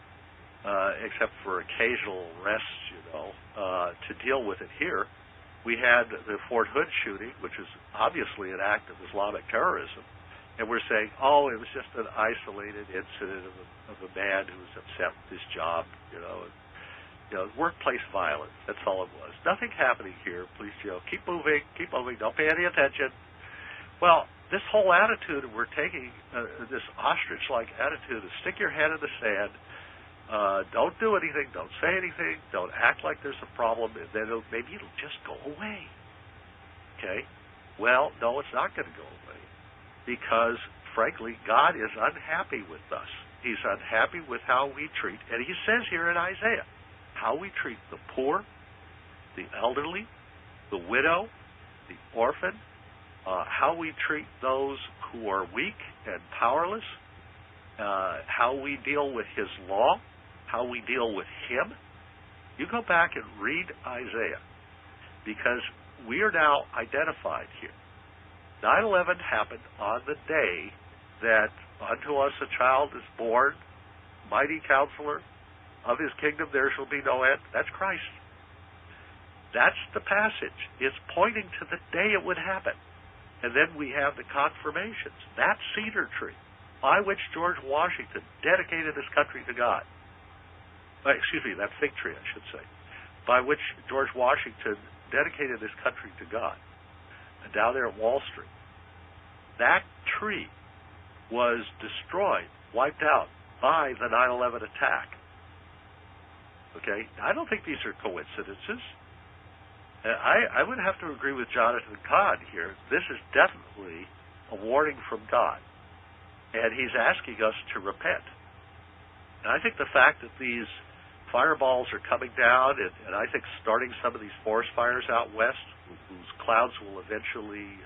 except for occasional arrests, to deal with it here. We had the Fort Hood shooting, which is obviously an act of Islamic terrorism, and we're saying, it was just an isolated incident of a man who was upset with his job, workplace violence. That's all it was. Nothing happening here. Please, keep moving, don't pay any attention. Well, this whole attitude we're taking, this ostrich-like attitude of stick your head in the sand, don't do anything, don't say anything, don't act like there's a problem, and then maybe it'll just go away. Okay? Well, no, it's not going to go away, because, frankly, God is unhappy with us. He's unhappy with how we treat, and he says here in Isaiah, how we treat the poor, the elderly, the widow, the orphan, how we treat those who are weak and powerless, how we deal with his law, how we deal with him. You go back and read Isaiah, because we are now identified here. 9/11 happened on the day that unto us a child is born, mighty counselor, of his kingdom there shall be no end. That's Christ. That's the passage. It's pointing to the day it would happen. And then we have the confirmations. That cedar tree by which George Washington dedicated this country to God. That fig tree, I should say. By which George Washington dedicated this country to God. And down there at Wall Street. That tree was destroyed, wiped out by the 9/11 attack. Okay? I don't think these are coincidences. I would have to agree with Jonathan Cahn here. This is definitely a warning from God. And he's asking us to repent. And I think the fact that these fireballs are coming down, and I think starting some of these forest fires out west, whose clouds will eventually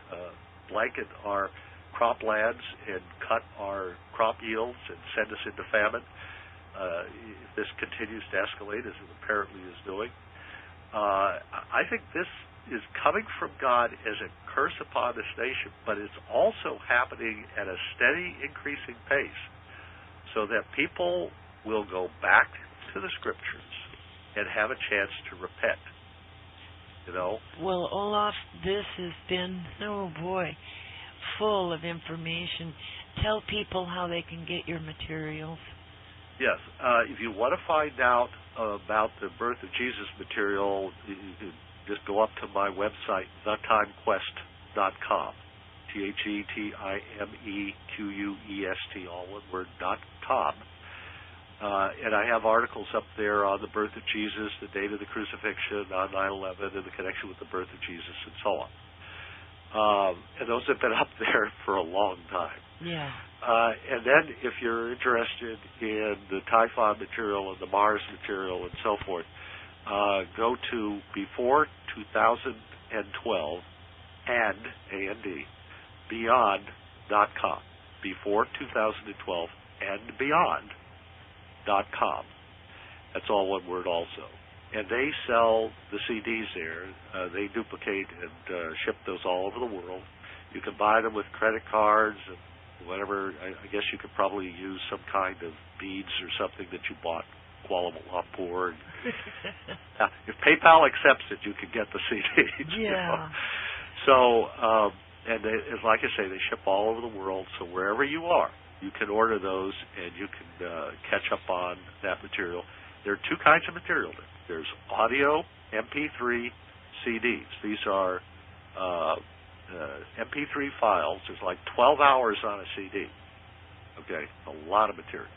blanket our croplands and cut our crop yields and send us into famine. If this continues to escalate, as it apparently is doing, I think this is coming from God as a curse upon this nation, but it's also happening at a steady, increasing pace, so that people will go back to the Scriptures and have a chance to repent. You know? Well, Olaf, this has been, oh boy, full of information. Tell people how they can get your materials. Yes. If you want to find out about the Birth of Jesus material, you can just go up to my website, thetimequest.com. THETIMEQUEST, all one word, .com. And I have articles up there on the birth of Jesus, the date of the crucifixion, on 9/11, and the connection with the birth of Jesus, and so on. And those have been up there for a long time. Yeah. And then if you're interested in the Typhon material and the Mars material and so forth, go to before 2012 and beyond.com. Before 2012 and beyond.com. That's all one word also. And they sell the CDs there. They duplicate and ship those all over the world. You can buy them with credit cards and whatever. I guess you could probably use some kind of beads or something that you bought Kuala Lumpur. If PayPal accepts it, you can get the CDs. Yeah. You know? So, and they, like I say, they ship all over the world. So wherever you are, you can order those and you can catch up on that material. There are two kinds of material there. There's audio, MP3, CDs. These are MP3 files. There's like 12 hours on a CD. Okay, a lot of material.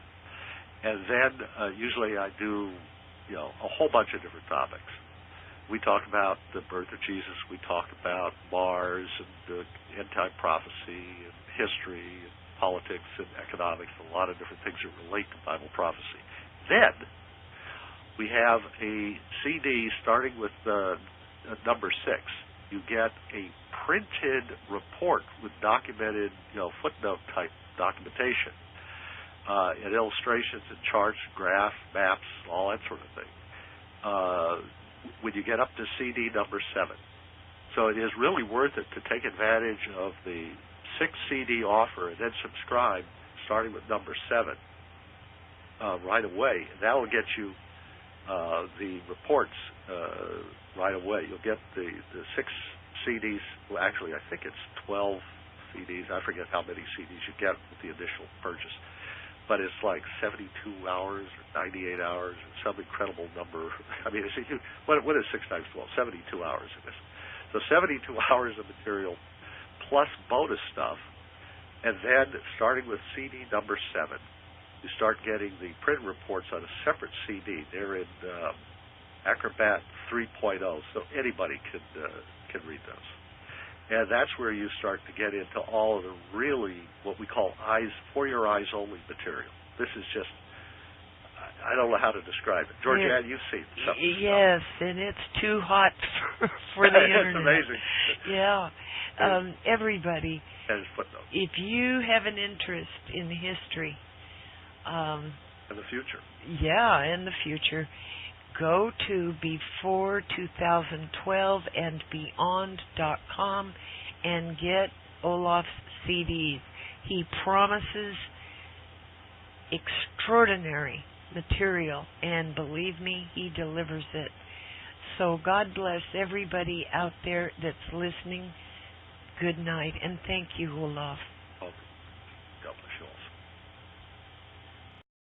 And then usually I do, a whole bunch of different topics. We talk about the birth of Jesus. We talk about Mars and end-time prophecy and history and politics and economics, a lot of different things that relate to Bible prophecy. Then we have a CD starting with number 6. You get a printed report with documented, footnote-type documentation, and illustrations and charts, graphs, maps, all that sort of thing. When you get up to CD number 7. So it is really worth it to take advantage of the 6 CD offer and then subscribe starting with number 7 right away. And that will get you the reports right away. You'll get the 6 CDs. Well, actually, I think it's 12 CDs. I forget how many CDs you get with the initial purchase. But it's like 72 hours or 98 hours or some incredible number. I mean, what is 6 times 12? 72 hours it is. So 72 hours of material plus bonus stuff. And then starting with CD number 7, you start getting the print reports on a separate CD. They're in Acrobat 3.0, so anybody can read those. And that's where you start to get into all of the really what we call for your eyes only material. This is just, I don't know how to describe it. Georgianne, you've seen some Yes, stuff. and it's too hot for the internet. It's amazing. Yeah. Everybody, And footnotes. if you have an interest in history, in the future. Yeah, in the future, go to before 2012 and beyond.com and get Olaf's CDs. He promises extraordinary material, and believe me, he delivers it. So God bless everybody out there that's listening. Good night, and thank you, Olaf.